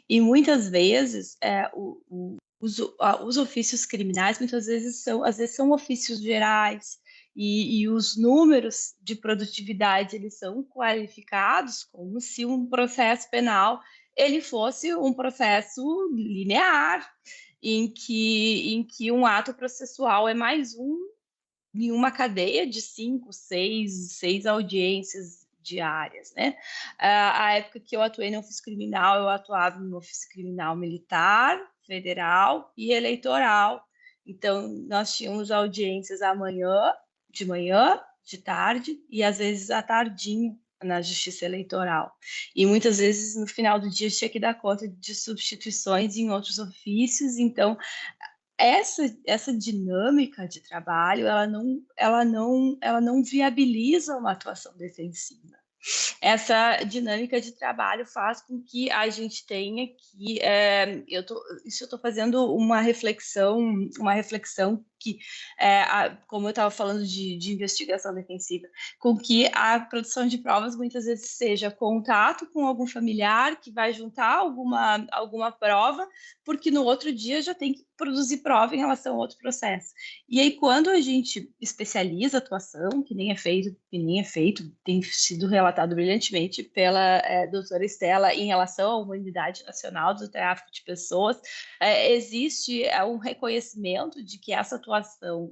E muitas vezes, os ofícios criminais, muitas vezes são ofícios gerais, e os números de produtividade, eles são qualificados como se um processo penal ele fosse um processo linear, em que um ato processual é mais um em uma cadeia de 5, 6 audiências diárias, né? A época que eu atuei no ofício criminal, eu atuava no ofício criminal militar, federal e eleitoral. Então, nós tínhamos audiências de manhã, de tarde e às vezes à tardinha na justiça eleitoral. E muitas vezes no final do dia eu tinha que dar conta de substituições em outros ofícios, então essa dinâmica de trabalho, ela não viabiliza uma atuação defensiva. Essa dinâmica de trabalho faz com que a gente tenha que, eu estou fazendo uma reflexão que, como eu estava falando de investigação defensiva, com que a produção de provas muitas vezes seja contato com algum familiar que vai juntar alguma prova, porque no outro dia já tem que produzir prova em relação a outro processo. E aí, quando a gente especializa a atuação, que nem é feito, tem sido relatado brilhantemente pela doutora Estela em relação à Unidade Nacional do Tráfico de Pessoas, existe um reconhecimento de que essa atuação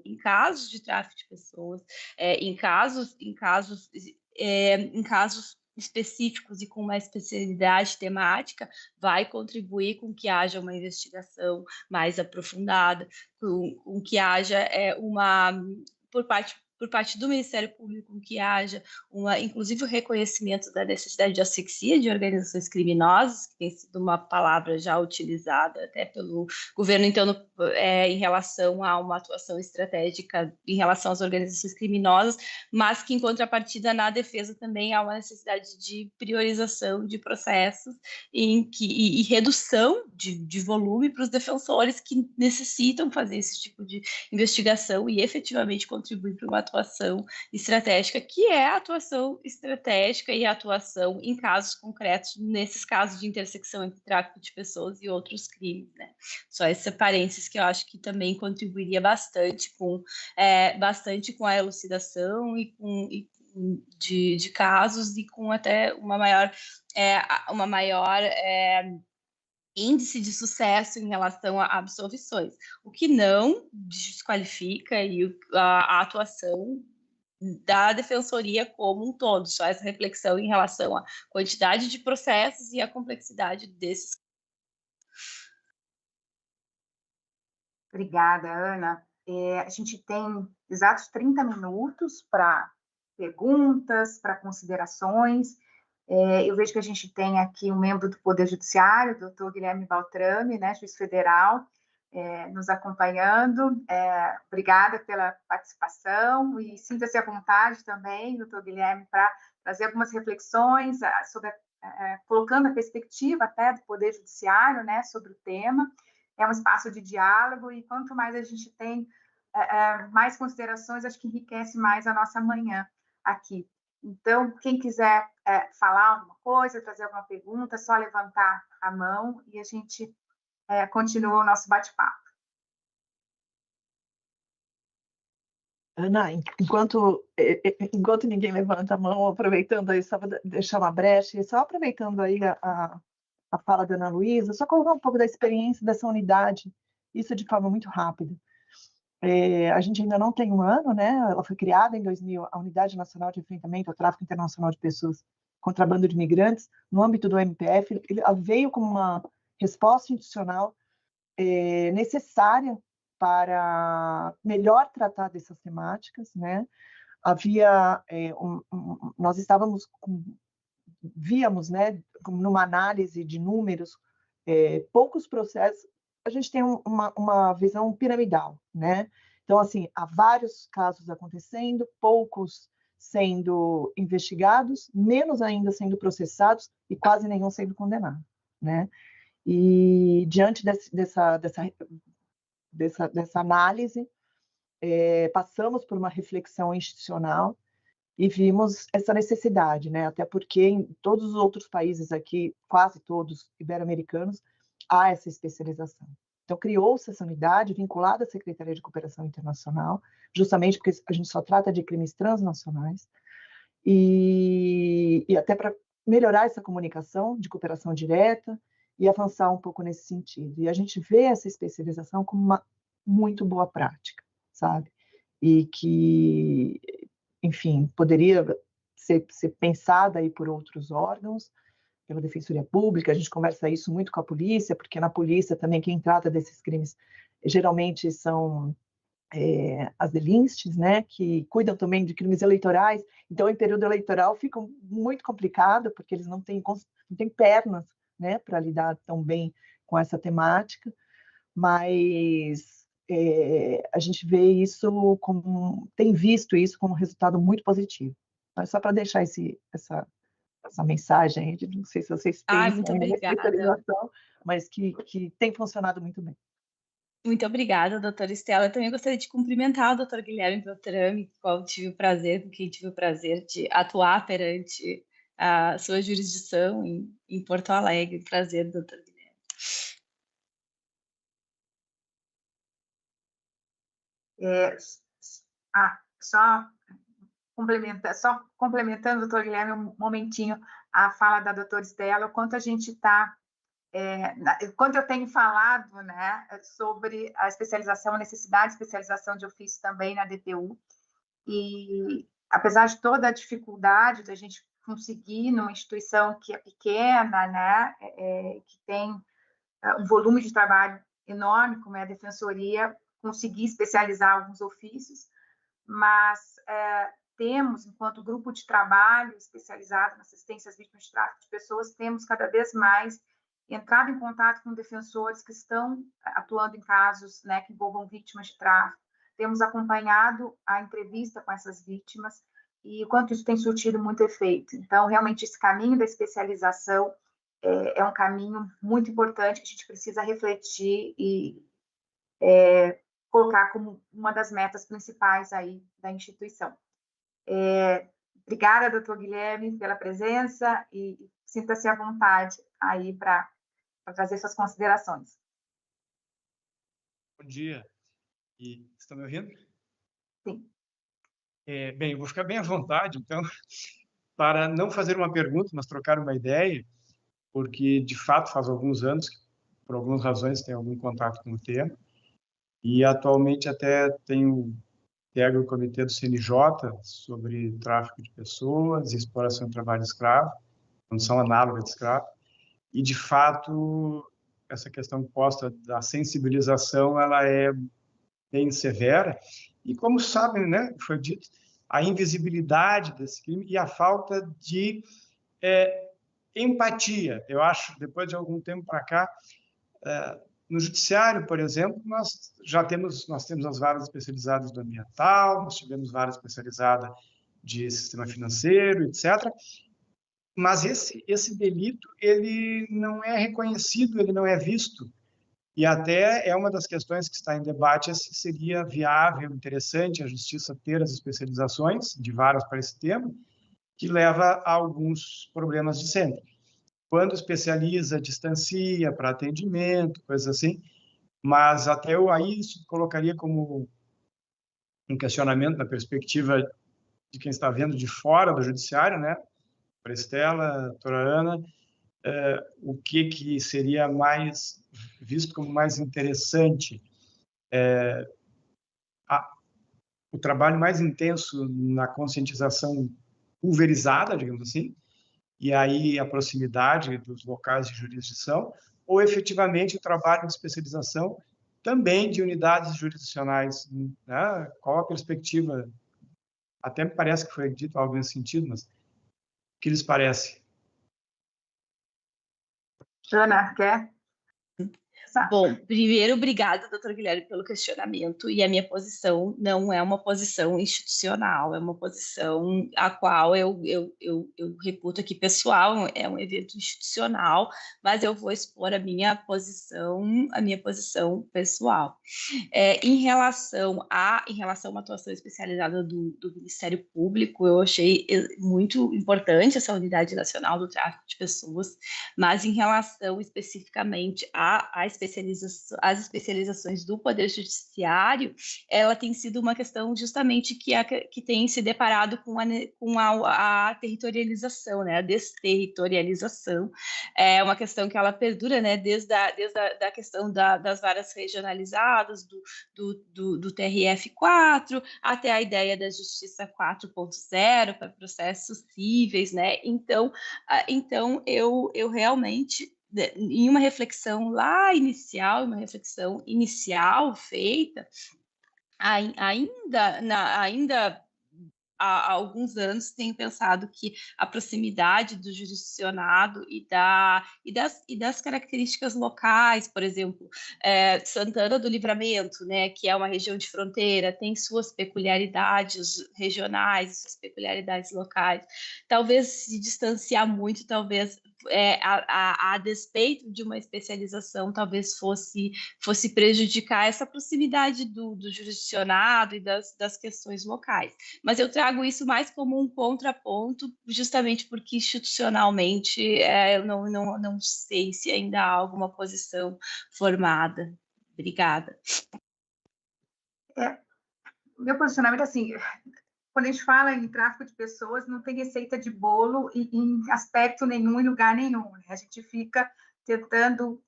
em casos de tráfico de pessoas, em casos específicos e com uma especialidade temática, vai contribuir com que haja uma investigação mais aprofundada, com que haja por parte do Ministério Público, que haja inclusive o reconhecimento da necessidade de asfixia de organizações criminosas, que tem sido uma palavra já utilizada até pelo governo, então, em relação a uma atuação estratégica em relação às organizações criminosas, mas que, em contrapartida, na defesa também há uma necessidade de priorização de processos e redução de volume para os defensores que necessitam fazer esse tipo de investigação e efetivamente contribuir para uma atuação estratégica, que é a atuação estratégica e a atuação em casos concretos, nesses casos de intersecção entre tráfico de pessoas e outros crimes, né? Só esse parênteses que eu acho que também contribuiria bastante com a elucidação de casos e com até uma maior índice de sucesso em relação a absolvições, o que não desqualifica a atuação da defensoria como um todo, só essa reflexão em relação à quantidade de processos e à complexidade desses. Obrigada, Ana. A gente tem exatos 30 minutos para perguntas, para considerações. Eu vejo que a gente tem aqui um membro do Poder Judiciário, o doutor Guilherme Baltrame, né, juiz federal. nos acompanhando. Obrigada pela participação e sinta-se à vontade também, doutor Guilherme, para trazer algumas reflexões sobre colocando a perspectiva até do Poder Judiciário, né, sobre o tema. É um espaço de diálogo e quanto mais a gente tem mais considerações, acho que enriquece mais a nossa manhã aqui. Então, quem quiser falar alguma coisa, trazer alguma pergunta, é só levantar a mão e a gente continua o nosso bate-papo. Ana, enquanto ninguém levanta a mão, aproveitando aí, só para deixar uma brecha, e só aproveitando aí a fala da Ana Luísa, só colocar um pouco da experiência dessa unidade, isso de forma muito rápida. A gente ainda não tem um ano, né? Ela foi criada em 2000, a Unidade Nacional de Enfrentamento ao Tráfico Internacional de Pessoas, Contrabando de Imigrantes, no âmbito do MPF. Ela veio como uma resposta institucional necessária para melhor tratar dessas temáticas, né? Nós víamos, né, numa análise de números, poucos processos, a gente tem uma visão piramidal, né? Então, assim, há vários casos acontecendo, poucos sendo investigados, menos ainda sendo processados e quase nenhum sendo condenado, né? E diante dessa análise, passamos por uma reflexão institucional e vimos essa necessidade, né? Até porque em todos os outros países aqui, quase todos ibero-americanos, há essa especialização. Então, criou-se essa unidade vinculada à Secretaria de Cooperação Internacional, justamente porque a gente só trata de crimes transnacionais, e até para melhorar essa comunicação de cooperação direta e avançar um pouco nesse sentido. E a gente vê essa especialização como uma muito boa prática, sabe? E que, enfim, poderia ser pensada aí por outros órgãos, pela Defensoria Pública. A gente conversa isso muito com a polícia, porque na polícia também quem trata desses crimes geralmente são as DELINSTs, né, que cuidam também de crimes eleitorais. Então, em período eleitoral fica muito complicado, porque eles não têm pernas, né, para lidar tão bem com essa temática, mas a gente vê isso tem visto isso como um resultado muito positivo. Mas só para deixar essa mensagem, não sei se vocês pensam muito em obrigada. mas que tem funcionado muito bem. Muito obrigada, doutora Estela. Eu também gostaria de cumprimentar o doutor Guilherme Beltrame, com quem tive o prazer de atuar perante a sua jurisdição em Porto Alegre. Prazer, doutor Guilherme. Só complementando, doutor Guilherme, um momentinho a fala da doutora Estela, o quanto a gente está quando eu tenho falado, né, sobre a especialização, a necessidade de especialização de ofício também na DPU, e apesar de toda a dificuldade da gente conseguir, numa instituição que é pequena, né, que tem um volume de trabalho enorme, como é a Defensoria, conseguir especializar alguns ofícios, mas temos, enquanto grupo de trabalho especializado na assistência às vítimas de tráfico de pessoas, temos cada vez mais entrado em contato com defensores que estão atuando em casos, né, que envolvam vítimas de tráfico. Temos acompanhado a entrevista com essas vítimas e o quanto isso tem surtido muito efeito. Então, realmente, esse caminho da especialização é um caminho muito importante que a gente precisa refletir e colocar como uma das metas principais aí da instituição. Obrigada, doutor Guilherme, pela presença e sinta-se à vontade aí para trazer suas considerações. Bom dia. Estão me ouvindo? Sim. Bem, eu vou ficar bem à vontade, então, para não fazer uma pergunta, mas trocar uma ideia, porque, de fato, faz alguns anos, por algumas razões, tenho algum contato com o tema, e atualmente até pego o comitê do CNJ sobre tráfico de pessoas, exploração de trabalho escravo, condição análoga de escravo, e, de fato, essa questão posta da sensibilização, ela é bem severa, e como sabem, né, foi dito, a invisibilidade desse crime e a falta de empatia. Eu acho, depois de algum tempo para cá, No judiciário, por exemplo, nós temos as varas especializadas do ambiental, nós tivemos vara especializada de sistema financeiro, etc. Mas esse delito, ele não é reconhecido, ele não é visto. E até é uma das questões que está em debate, se seria viável, interessante a justiça ter as especializações de varas para esse tema, que leva a alguns problemas de sempre. Quando especializa, distancia para atendimento, coisas assim, mas até eu aí isso colocaria como um questionamento na perspectiva de quem está vendo de fora do judiciário, né? Para Estela, doutora Ana, o que seria mais visto como mais interessante, o trabalho mais intenso na conscientização pulverizada, digamos assim, e aí a proximidade dos locais de jurisdição, ou efetivamente o trabalho de especialização também de unidades jurisdicionais, né? Qual a perspectiva? Até me parece que foi dito algo nesse sentido, mas o que lhes parece? Ana, quer? Bom, primeiro, obrigada, doutor Guilherme, pelo questionamento, e a minha posição não é uma posição institucional, é uma posição a qual eu reputo aqui pessoal, é um evento institucional, mas eu vou expor a minha posição pessoal. Em relação a uma atuação especializada do Ministério Público, eu achei muito importante essa Unidade Nacional do Tráfico de Pessoas, mas em relação especificamente às especializações do Poder Judiciário, ela tem sido uma questão justamente que tem se deparado com a territorialização, né? A desterritorialização. É uma questão que ela perdura, né? Desde a questão das varas regionalizadas, do TRF4, até a ideia da Justiça 4.0 para processos cíveis, né? Então eu realmente, em uma reflexão inicial feita, ainda há alguns anos tenho pensado que a proximidade do jurisdicionado e das características locais, por exemplo, Santana do Livramento, né, que é uma região de fronteira, tem suas peculiaridades regionais, suas peculiaridades locais. Talvez se distanciar muito, talvez a despeito de uma especialização, talvez fosse prejudicar essa proximidade do jurisdicionado e das questões locais. Mas eu trago isso mais como um contraponto, justamente porque institucionalmente eu não sei se ainda há alguma posição formada. Obrigada. Meu posicionamento, assim, quando a gente fala em tráfico de pessoas, não tem receita de bolo em aspecto nenhum, em lugar nenhum. Né? A gente fica tentando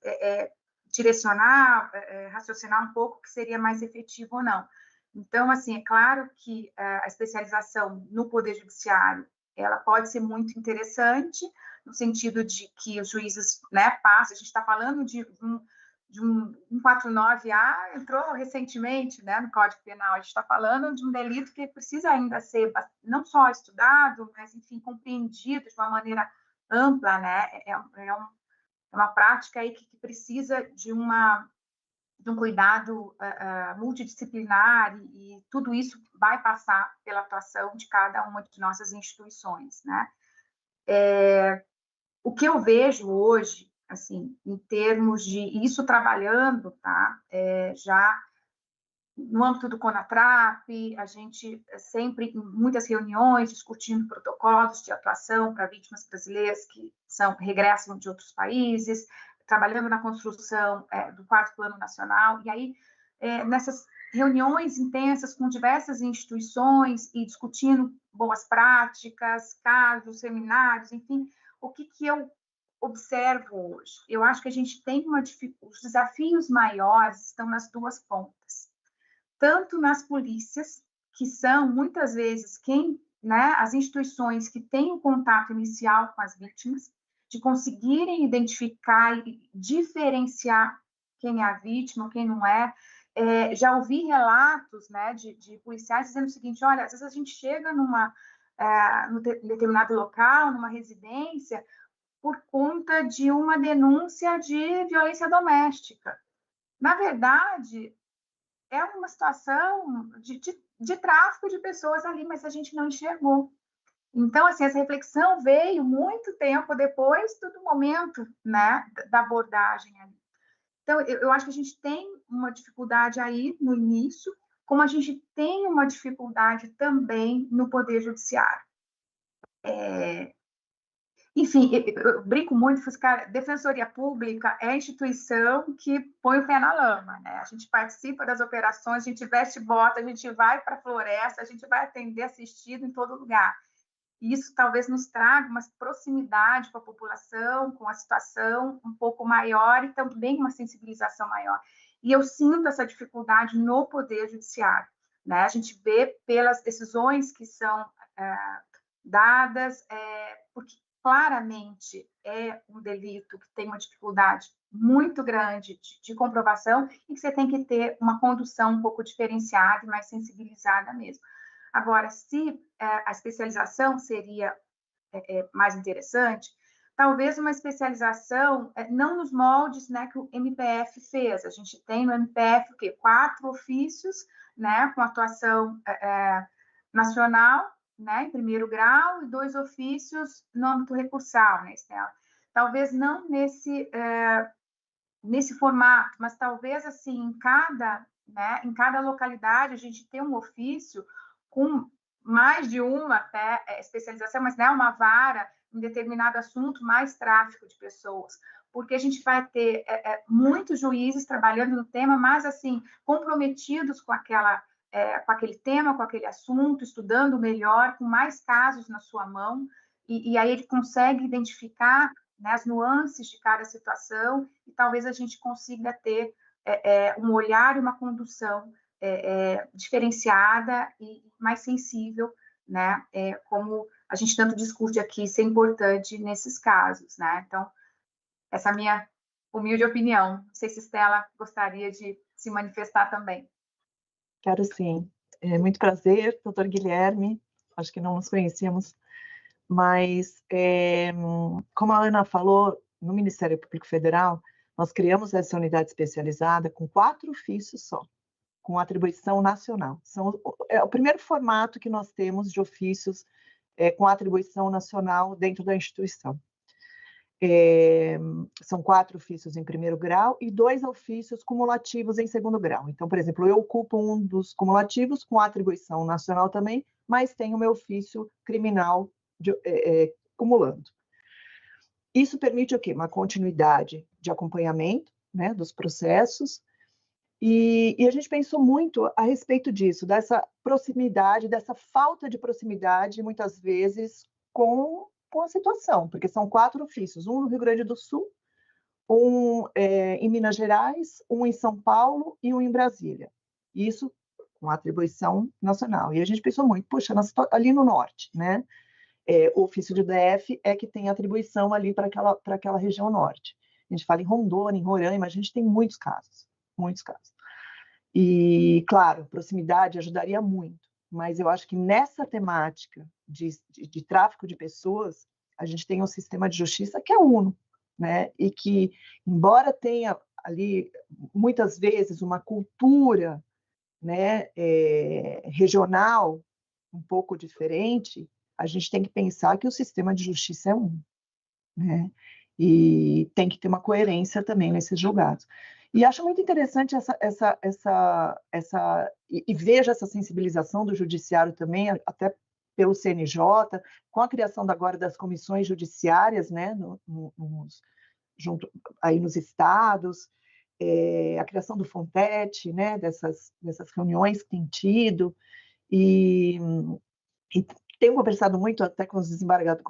direcionar, raciocinar um pouco o que seria mais efetivo ou não. Então, assim, é claro que a especialização no Poder Judiciário, ela pode ser muito interessante, no sentido de que os juízes, né, passam, a gente está falando de um 149A, entrou recentemente, né, no Código Penal, a gente está falando de um delito que precisa ainda ser não só estudado, mas, enfim, compreendido de uma maneira ampla, né, é uma prática aí que precisa de um cuidado multidisciplinar e tudo isso vai passar pela atuação de cada uma de nossas instituições, né? O que eu vejo hoje, assim, em termos de isso trabalhando, tá? Já no âmbito do CONATRAP, a gente sempre em muitas reuniões discutindo protocolos de atuação para vítimas brasileiras que regressam de outros países, trabalhando na construção do 4º Plano Nacional, e aí nessas reuniões intensas com diversas instituições e discutindo boas práticas, casos, seminários, enfim, o que eu observo hoje? Eu acho que a gente tem os desafios maiores estão nas duas pontas, tanto nas polícias, que são muitas vezes né, as instituições que têm o contato inicial com as vítimas, de conseguirem identificar e diferenciar quem é a vítima, quem não é. Já ouvi relatos, né, de policiais dizendo o seguinte: olha, às vezes a gente chega num determinado local, numa residência, por conta de uma denúncia de violência doméstica. na verdade, é uma situação de tráfico de pessoas ali, mas a gente não enxergou. Então, assim, essa reflexão veio muito tempo depois do momento, né, da abordagem ali. Então, eu acho que a gente tem uma dificuldade aí no início, como a gente tem uma dificuldade também no Poder Judiciário. Enfim, eu brinco muito, cara, Defensoria Pública é a instituição que põe o pé na lama, né? A gente participa das operações, a gente veste bota, a gente vai para a floresta, a gente vai atender assistido em todo lugar. E isso talvez nos traga uma proximidade com a população, com a situação um pouco maior e também uma sensibilização maior. E eu sinto essa dificuldade no Poder Judiciário, né? A gente vê pelas decisões que são dadas, porque claramente é um delito que tem uma dificuldade muito grande de comprovação e que você tem que ter uma condução um pouco diferenciada e mais sensibilizada mesmo. Agora, se a especialização seria mais interessante, talvez uma especialização não nos moldes, né, que o MPF fez. A gente tem no MPF o quê? 4 ofícios, né, com atuação nacional, né, em primeiro grau, e 2 ofícios no âmbito recursal, né, Estela? Talvez não nesse formato, mas talvez assim em cada localidade a gente tem um ofício com mais de uma até especialização, mas não é uma vara em determinado assunto, mais tráfico de pessoas, porque a gente vai ter muitos juízes trabalhando no tema, mas assim comprometidos com aquele tema, com aquele assunto, estudando melhor, com mais casos na sua mão, e aí ele consegue identificar, né, as nuances de cada situação, e talvez a gente consiga ter um olhar e uma condução diferenciada e mais sensível, né, como a gente tanto discute aqui, ser importante nesses casos, né? Então, essa é a minha humilde opinião. Não sei se Estela gostaria de se manifestar também. Quero sim. Muito prazer, doutor Guilherme. Acho que não nos conhecíamos, mas, como a Ana falou, no Ministério Público Federal, nós criamos essa unidade especializada com 4 ofícios só, com atribuição nacional. É o primeiro formato que nós temos de ofícios com atribuição nacional dentro da instituição. São 4 ofícios em primeiro grau e 2 ofícios cumulativos em segundo grau. Então, por exemplo, eu ocupo um dos cumulativos com atribuição nacional também, mas tenho o meu ofício criminal cumulando. Isso permite o quê? Uma continuidade de acompanhamento, né, dos processos, e a gente pensou muito a respeito disso, dessa proximidade, dessa falta de proximidade, muitas vezes, com a situação, porque são 4 ofícios, um no Rio Grande do Sul, um em Minas Gerais, um em São Paulo e um em Brasília. Isso com atribuição nacional. E a gente pensou muito, puxa, ali no norte, né? O ofício de DF é que tem atribuição ali para aquela região norte. A gente fala em Rondônia, em Roraima, a gente tem muitos casos, muitos casos. E, claro, proximidade ajudaria muito, mas eu acho que nessa temática de tráfico de pessoas, a gente tem um sistema de justiça que é uno, né? E que, embora tenha ali, muitas vezes, uma cultura, né, regional um pouco diferente, a gente tem que pensar que o sistema de justiça é um, né? E tem que ter uma coerência também nesses julgados. E acho muito interessante e vejo essa sensibilização do judiciário também, até pelo CNJ, com a criação agora das comissões judiciárias, né, junto aí nos estados, a criação do FONTET, né, dessas reuniões que tem tido, e tenho conversado muito até com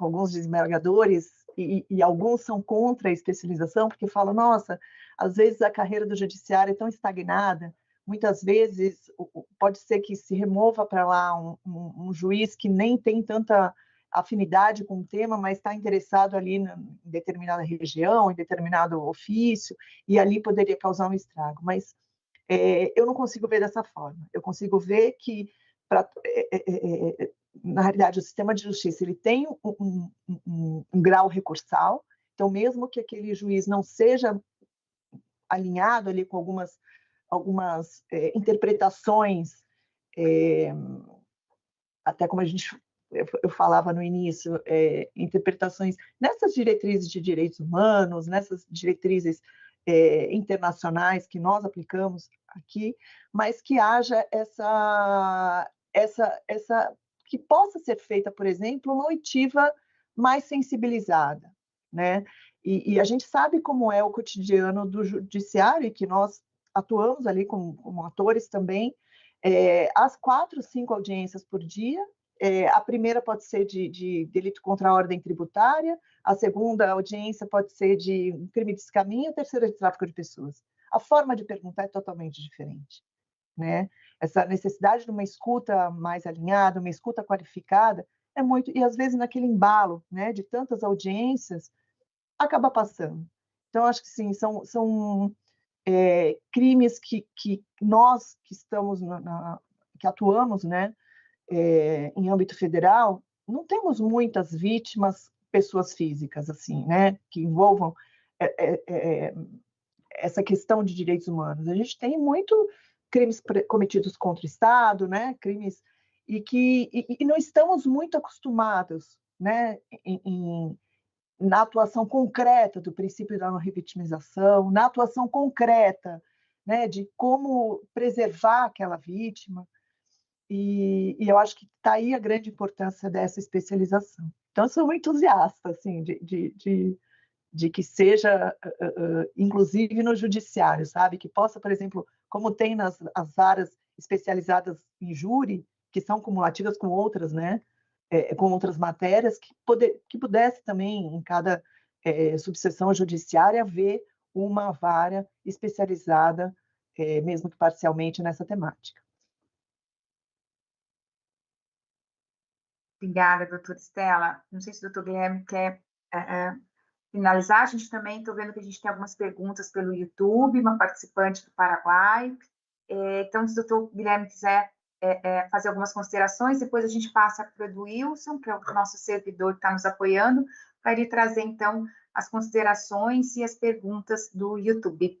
alguns desembargadores, e alguns são contra a especialização, porque falam, nossa, às vezes a carreira do judiciário é tão estagnada, muitas vezes pode ser que se remova para lá um juiz que nem tem tanta afinidade com o tema, mas está interessado ali em determinada região, em determinado ofício, e ali poderia causar um estrago. Mas eu não consigo ver dessa forma. Eu consigo ver que, na realidade, o sistema de justiça ele tem um grau recursal, então, mesmo que aquele juiz não seja alinhado ali com algumas interpretações, até como eu falava no início, interpretações nessas diretrizes de direitos humanos, nessas diretrizes internacionais que nós aplicamos aqui, mas que haja que possa ser feita, por exemplo, uma oitiva mais sensibilizada, né? E a gente sabe como é o cotidiano do judiciário, e que nós atuamos ali como atores também, às 4, 5 audiências por dia. A primeira pode ser de delito contra a ordem tributária, a segunda audiência pode ser de um crime de descaminho, a terceira de tráfico de pessoas. A forma de perguntar é totalmente diferente, né? Essa necessidade de uma escuta mais alinhada, uma escuta qualificada, é muito, e às vezes naquele embalo, né, de tantas audiências, acaba passando. Então, acho que sim, são crimes que nós que estamos que atuamos, né, em âmbito federal, não temos muitas vítimas, pessoas físicas, assim, né, que envolvam essa questão de direitos humanos. A gente tem muito crimes cometidos contra o Estado, né, crimes e não estamos muito acostumados, né, na atuação concreta do princípio da não revitimização, na atuação concreta, né, de como preservar aquela vítima. E eu acho que está aí a grande importância dessa especialização. Então, eu sou muito entusiasta assim, de que seja, inclusive no judiciário, sabe? Que possa, por exemplo, como tem as áreas especializadas em júri, que são cumulativas com outras, né? Com outras matérias, que pudesse também, em cada subseção judiciária, haver uma vara especializada, mesmo que parcialmente, nessa temática. Obrigada, doutora Estela. Não sei se o doutor Guilherme quer finalizar. A gente também, estou vendo que a gente tem algumas perguntas pelo YouTube, uma participante do Paraguai. Então, se o doutor Guilherme quiser fazer algumas considerações, depois a gente passa para o Wilson, que é o nosso servidor que está nos apoiando, para ele trazer, então, as considerações e as perguntas do YouTube.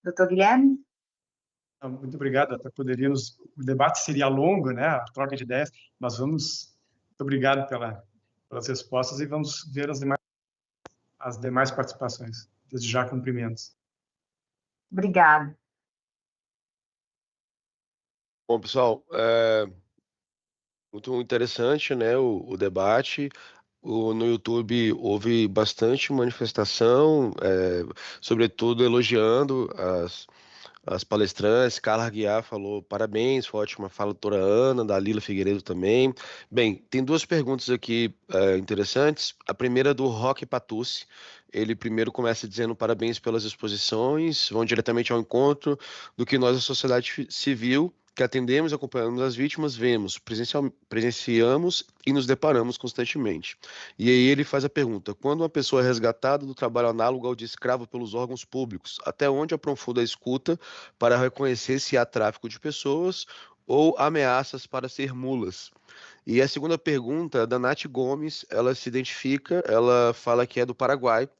Doutor Guilherme? Muito obrigado. Até poderíamos... O debate seria longo, né? A troca de ideias, mas vamos... Muito obrigado pelas respostas e vamos ver as demais participações. Desde já, cumprimentos. Obrigada. Bom, pessoal, muito interessante, né, o debate. No YouTube houve bastante manifestação, sobretudo elogiando as palestrantes. Carla Aguiar falou parabéns, foi ótima fala, doutora Ana, da Lila Figueiredo também. Bem, tem duas perguntas aqui interessantes. A primeira é do Roque Patucci. Ele primeiro começa dizendo parabéns pelas exposições, vão diretamente ao encontro do que nós, a sociedade civil, que atendemos e acompanhamos as vítimas, vemos, presenciamos e nos deparamos constantemente. E aí ele faz a pergunta: quando uma pessoa é resgatada do trabalho análogo ao de escravo pelos órgãos públicos, até onde aprofunda a escuta para reconhecer se há tráfico de pessoas ou ameaças para ser mulas? E a segunda pergunta é da Nath Gomes. Ela se identifica, ela fala que é do Paraguai.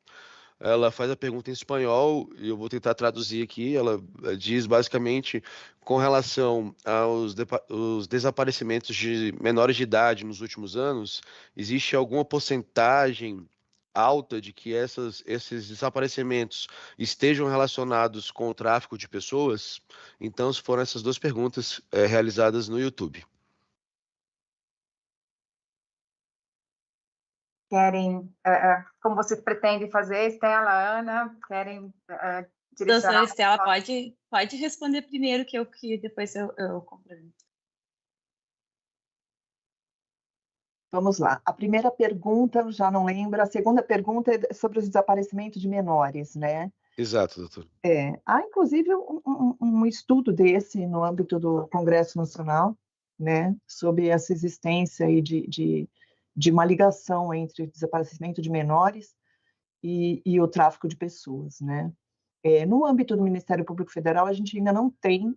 Ela faz a pergunta em espanhol e eu vou tentar traduzir aqui. Ela diz basicamente com relação aos os desaparecimentos de menores de idade nos últimos anos, existe alguma porcentagem alta de que esses desaparecimentos estejam relacionados com o tráfico de pessoas? Então, foram essas duas perguntas realizadas no YouTube. Querem, como vocês pretendem fazer, Estela, Ana, querem direcionar? Doutora Estela, pode responder primeiro, que depois eu complemento. Vamos lá. A primeira pergunta, eu já não lembro. A segunda pergunta é sobre os desaparecimentos de menores, né? Exato, doutor. Há, inclusive, um estudo desse no âmbito do Congresso Nacional, né, sobre essa existência aí de uma ligação entre o desaparecimento de menores e o tráfico de pessoas, né? No âmbito do Ministério Público Federal, a gente ainda não tem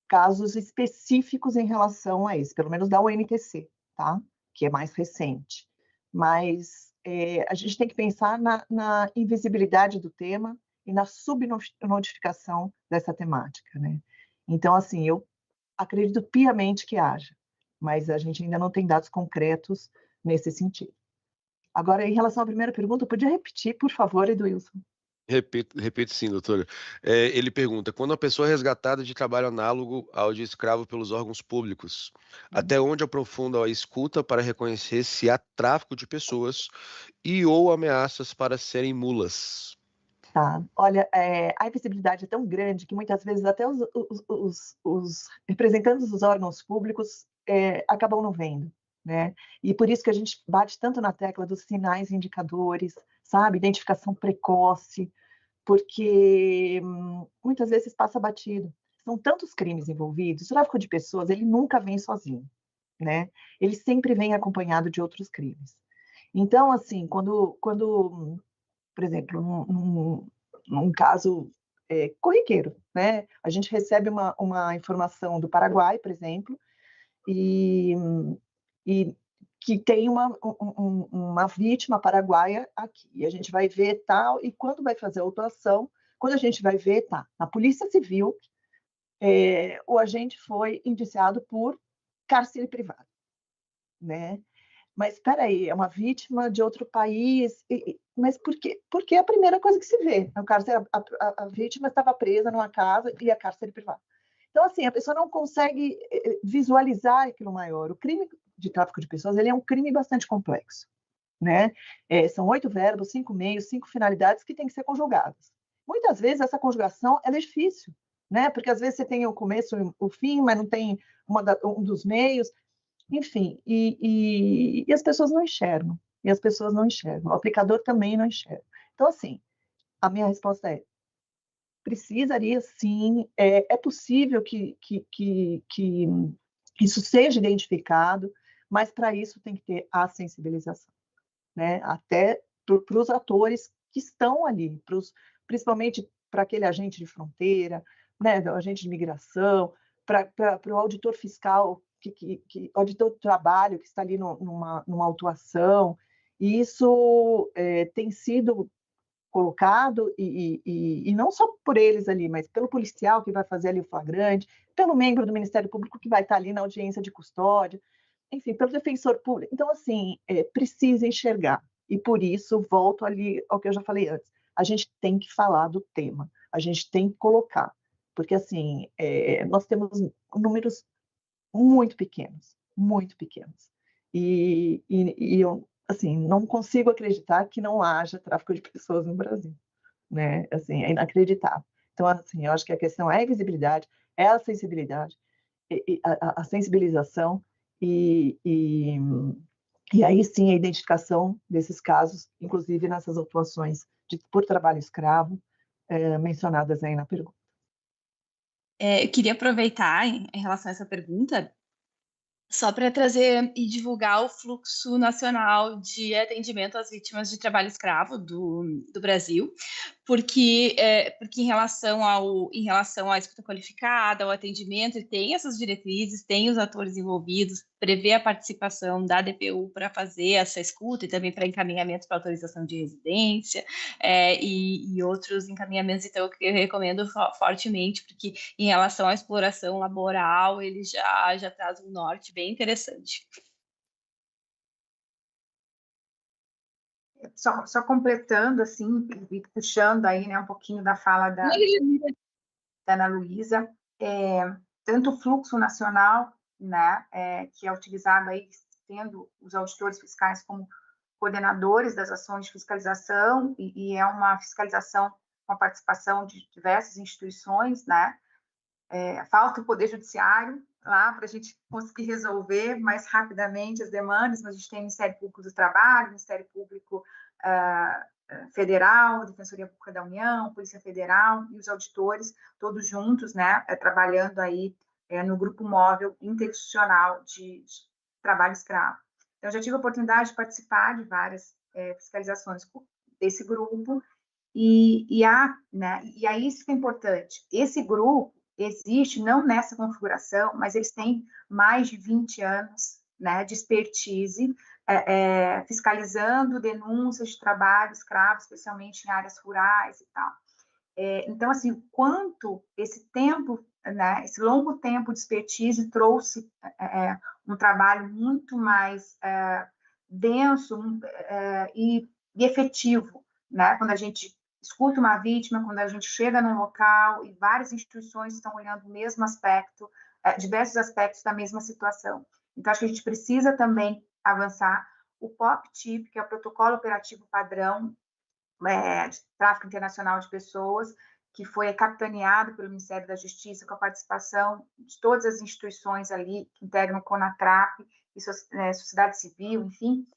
casos específicos em relação a isso, pelo menos da UNTC, tá? Que é mais recente. Mas a gente tem que pensar na invisibilidade do tema e na subnotificação dessa temática, né? Então, assim, eu acredito piamente que haja, mas a gente ainda não tem dados concretos nesse sentido. Agora, em relação à primeira pergunta, podia repetir, por favor, Edwilson? Repito sim, doutora. Ele pergunta: quando a pessoa é resgatada de trabalho análogo ao de escravo pelos órgãos públicos, até onde aprofunda a escuta para reconhecer se há tráfico de pessoas e ou ameaças para serem mulas? Tá. Olha, a invisibilidade é tão grande que muitas vezes até os representantes dos órgãos públicos acabam não vendo, né? E por isso que a gente bate tanto na tecla dos sinais indicadores, sabe? Identificação precoce, porque muitas vezes passa batido. São tantos crimes envolvidos, o tráfico de pessoas, ele nunca vem sozinho, né? Ele sempre vem acompanhado de outros crimes. Então, assim, quando por exemplo, num caso corriqueiro, né? A gente recebe uma informação do Paraguai, por exemplo, e que tem uma vítima paraguaia aqui. E a gente vai ver tal, e quando vai fazer a autuação, quando a gente vai ver, tá, na Polícia Civil, o agente foi indiciado por cárcere privado, né? Mas espera aí, é uma vítima de outro país, mas por quê? Porque é a primeira coisa que se vê. A vítima estava presa numa casa e a cárcere privado. Então, assim, a pessoa não consegue visualizar aquilo maior. O crime de tráfico de pessoas, ele é um crime bastante complexo, né? São 8 verbos, 5 meios, 5 finalidades que têm que ser conjugadas. Muitas vezes essa conjugação é difícil, né? Porque às vezes você tem o começo e o fim, mas não tem um dos meios. Enfim, e as pessoas não enxergam, e as pessoas não enxergam, o aplicador também não enxerga. Então, assim, a minha resposta é, precisaria sim, é possível que isso seja identificado, mas para isso tem que ter a sensibilização, né? Até para os atores que estão ali, principalmente para aquele agente de fronteira, né, o agente de migração, para o auditor fiscal, auditor do trabalho que está ali numa autuação. E isso tem sido colocado, e não só por eles ali, mas pelo policial que vai fazer ali o flagrante, pelo membro do Ministério Público que vai estar ali na audiência de custódia, enfim, pelo defensor público. Então, assim, precisa enxergar. E por isso, volto ali ao que eu já falei antes, a gente tem que falar do tema, a gente tem que colocar, porque, assim, nós temos números muito pequenos, muito pequenos. E eu, assim, não consigo acreditar que não haja tráfico de pessoas no Brasil, né? Assim, é inacreditável. Então, assim, eu acho que a questão é a visibilidade, é a sensibilidade, a sensibilização e aí sim a identificação desses casos, inclusive nessas autuações por trabalho escravo mencionadas aí na pergunta. Eu queria aproveitar em relação a essa pergunta, só para trazer e divulgar o fluxo nacional de atendimento às vítimas de trabalho escravo do Brasil, porque em relação à escuta qualificada, ao atendimento, tem essas diretrizes, tem os atores envolvidos, prevê a participação da DPU para fazer essa escuta e também para encaminhamento para autorização de residência e outros encaminhamentos, então, que eu recomendo fortemente, porque em relação à exploração laboral, ele já traz um norte bem interessante. Só completando, assim, e puxando aí, né, um pouquinho da fala da Ana Luísa, tanto o fluxo nacional, né, que é utilizado aí, tendo os auditores fiscais como coordenadores das ações de fiscalização, e é uma fiscalização com a participação de diversas instituições, né, falta o Poder Judiciário lá para a gente conseguir resolver mais rapidamente as demandas, mas a gente tem o Ministério Público do Trabalho, Ministério Público Federal, Defensoria Pública da União, Polícia Federal e os auditores, todos juntos, né, trabalhando aí no grupo móvel interinstitucional de trabalho escravo. Então, eu já tive a oportunidade de participar de várias fiscalizações desse grupo, e aí isso que é importante, esse grupo existe não nessa configuração, mas eles têm mais de 20 anos, né, de expertise, fiscalizando denúncias de trabalho escravo, especialmente em áreas rurais e tal. Então, assim, quanto esse tempo, né, esse longo tempo de expertise trouxe um trabalho muito mais denso e efetivo, né? Quando a gente escuta uma vítima, quando a gente chega num local e várias instituições estão olhando o mesmo aspecto, diversos aspectos da mesma situação. Então, acho que a gente precisa também avançar. O POP-TIP, que é o Protocolo Operativo Padrão de Tráfico Internacional de Pessoas, que foi capitaneado pelo Ministério da Justiça, com a participação de todas as instituições ali que integram o CONATRAP, e sociedade civil, enfim,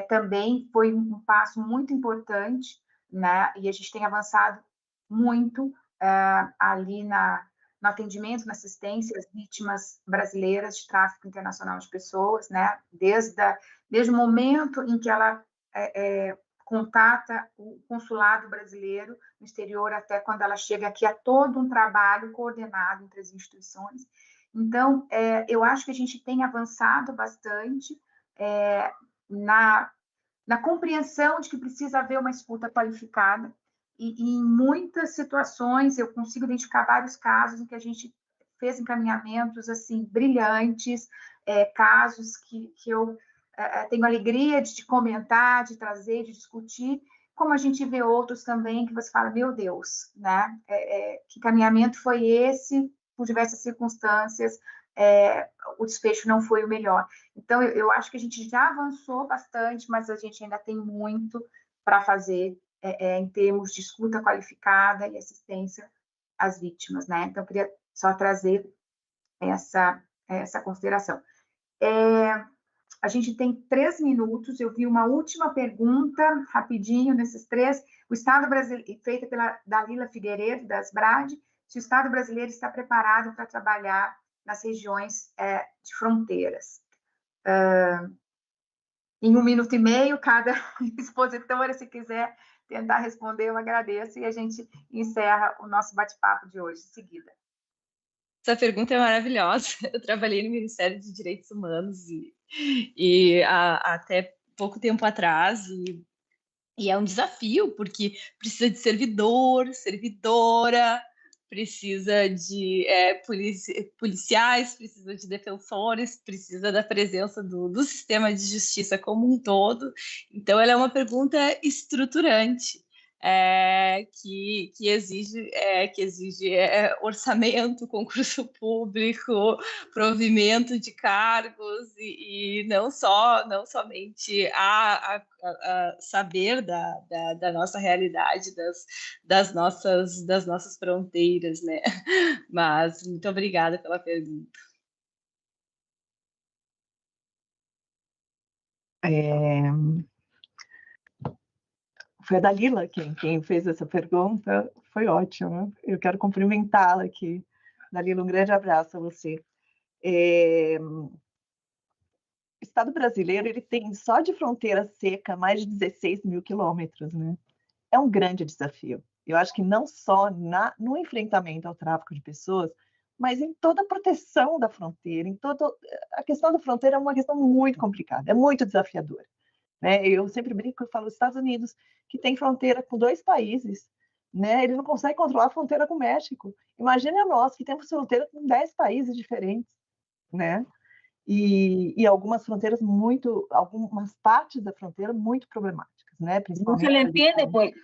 também foi um passo muito importante, né? E a gente tem avançado muito ali no atendimento, na assistência às vítimas brasileiras de tráfico internacional de pessoas, né? Desde o momento em que ela contata o consulado brasileiro no exterior até quando ela chega aqui, há todo um trabalho coordenado entre as instituições. Então, eu acho que a gente tem avançado bastante na compreensão de que precisa haver uma escuta qualificada e em muitas situações eu consigo identificar vários casos em que a gente fez encaminhamentos assim brilhantes, casos que eu tenho alegria de comentar, de trazer, de discutir, como a gente vê outros também que você fala, meu Deus, né? Que caminhamento foi esse, por diversas circunstâncias, o desfecho não foi o melhor. Então, eu acho que a gente já avançou bastante, mas a gente ainda tem muito para fazer em termos de escuta qualificada e assistência às vítimas, né? Então, eu queria só trazer essa consideração. A gente tem 3 minutos, eu vi uma última pergunta, rapidinho, nesses 3. O Estado brasileiro, feita pela Dalila Figueiredo, das BRAD, se o Estado brasileiro está preparado para trabalhar nas regiões de fronteiras. Em 1 minuto e meio, cada expositora, se quiser tentar responder, eu agradeço, e a gente encerra o nosso bate-papo de hoje, em seguida. Essa pergunta é maravilhosa. Eu trabalhei no Ministério de Direitos Humanos e até pouco tempo atrás, e é um desafio, porque precisa de servidor, servidora, precisa de policiais, precisa de defensores, precisa da presença do sistema de justiça como um todo. Então, ela é uma pergunta estruturante. Que exige orçamento, concurso público, provimento de cargos e não somente a saber da nossa realidade, das nossas fronteiras, né? Mas muito obrigada pela pergunta. Foi a Dalila quem fez essa pergunta, foi ótimo. Eu quero cumprimentá-la aqui. Dalila, um grande abraço a você. O Estado brasileiro ele tem só de fronteira seca mais de 16 mil quilômetros, né? É um grande desafio. Eu acho que não só no enfrentamento ao tráfico de pessoas, mas em toda a proteção da fronteira, a questão da fronteira é uma questão muito complicada, é muito desafiadora. Né? Eu sempre brinco e falo, os Estados Unidos, que tem fronteira com 2 países, né? Ele não consegue controlar a fronteira com o México. Imagine a nós, que temos fronteira com 10 países diferentes, né? E algumas fronteiras algumas partes da fronteira muito problemáticas, né? Principalmente. Não se lhe entende, pois.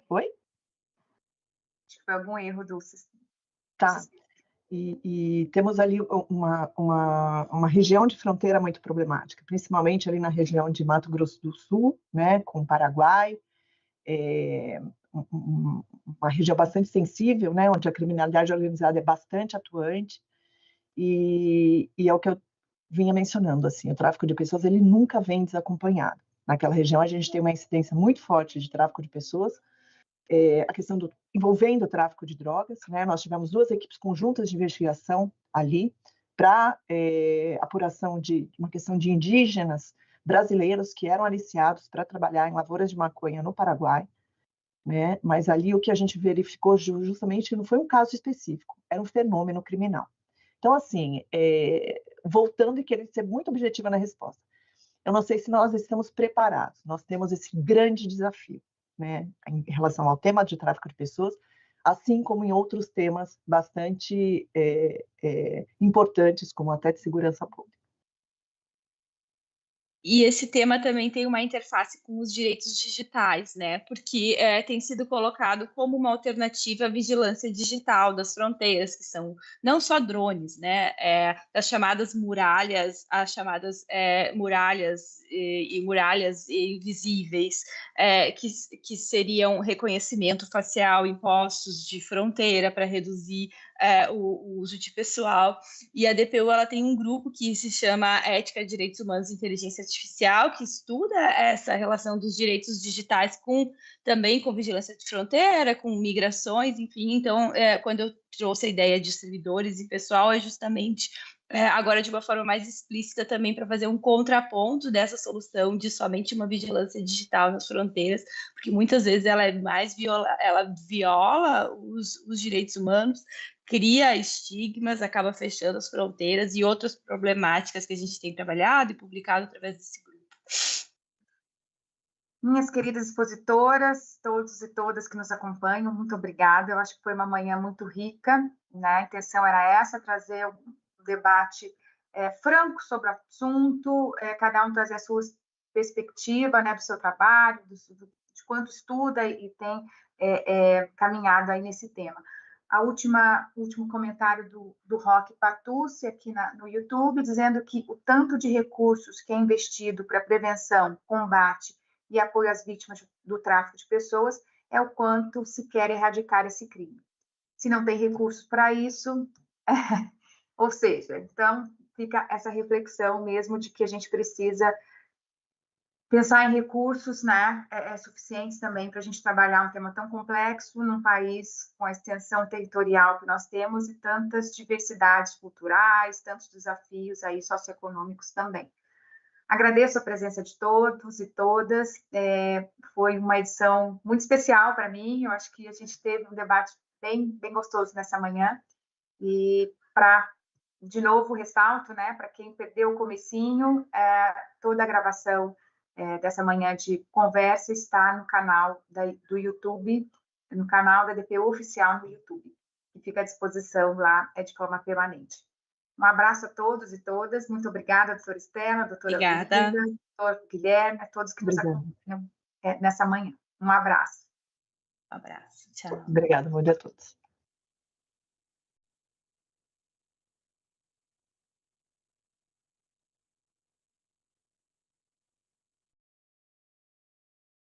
Oi? Acho que foi algum erro do sistema. Tá. E temos ali uma região de fronteira muito problemática, principalmente ali na região de Mato Grosso do Sul, né, com o Paraguai, uma região bastante sensível, né, onde a criminalidade organizada é bastante atuante, e é o que eu vinha mencionando, assim, o tráfico de pessoas ele nunca vem desacompanhado. Naquela região a gente tem uma incidência muito forte de tráfico de pessoas, a questão envolvendo o tráfico de drogas, né? Nós tivemos 2 equipes conjuntas de investigação ali para apuração de uma questão de indígenas brasileiros que eram aliciados para trabalhar em lavouras de maconha no Paraguai, né? Mas ali o que a gente verificou justamente não foi um caso específico, era um fenômeno criminal. Então, assim, voltando e querendo ser muito objetiva na resposta, eu não sei se nós estamos preparados, nós temos esse grande desafio, né, em relação ao tema de tráfico de pessoas, assim como em outros temas bastante importantes, como até de segurança pública. E esse tema também tem uma interface com os direitos digitais, né? Porque tem sido colocado como uma alternativa à vigilância digital das fronteiras, que são não só drones, né? Das chamadas muralhas, as chamadas muralhas e muralhas invisíveis, que seriam reconhecimento facial em postos de fronteira para reduzir o uso de pessoal. E a DPU ela tem um grupo que se chama Ética, Direitos Humanos e Inteligência Artificial, que estuda essa relação dos direitos digitais também com vigilância de fronteira, com migrações, enfim. Então, quando eu trouxe a ideia de servidores e pessoal, é justamente agora de uma forma mais explícita também para fazer um contraponto dessa solução de somente uma vigilância digital nas fronteiras, porque muitas vezes ela viola os direitos humanos, cria estigmas, acaba fechando as fronteiras e outras problemáticas que a gente tem trabalhado e publicado através desse grupo. Minhas queridas expositoras, todos e todas que nos acompanham, muito obrigada. Eu acho que foi uma manhã muito rica, né? A intenção era essa, trazer um debate franco sobre o assunto, cada um trazer a sua perspectiva, né, do seu trabalho, de quanto estuda e tem caminhado aí nesse tema. O último comentário do Roque Patucci aqui no YouTube, dizendo que o tanto de recursos que é investido para prevenção, combate e apoio às vítimas do tráfico de pessoas é o quanto se quer erradicar esse crime. Se não tem recursos para isso, ou seja, então fica essa reflexão mesmo de que a gente precisa pensar em recursos, né, suficientes também para a gente trabalhar um tema tão complexo num país com a extensão territorial que nós temos e tantas diversidades culturais, tantos desafios aí socioeconômicos também. Agradeço a presença de todos e todas. Foi uma edição muito especial para mim. Eu acho que a gente teve um debate bem gostoso nessa manhã. E de novo, ressalto, né, para quem perdeu o comecinho, toda a gravação dessa manhã de conversa está no canal do YouTube, no canal da DPU Oficial no YouTube, que fica à disposição lá de forma permanente. Um abraço a todos e todas. Muito obrigada, doutora Estela, doutora Luísa, doutor Guilherme, a todos que nos acompanham nessa manhã. Um abraço. Um abraço. Tchau. Obrigada, bom dia a todos.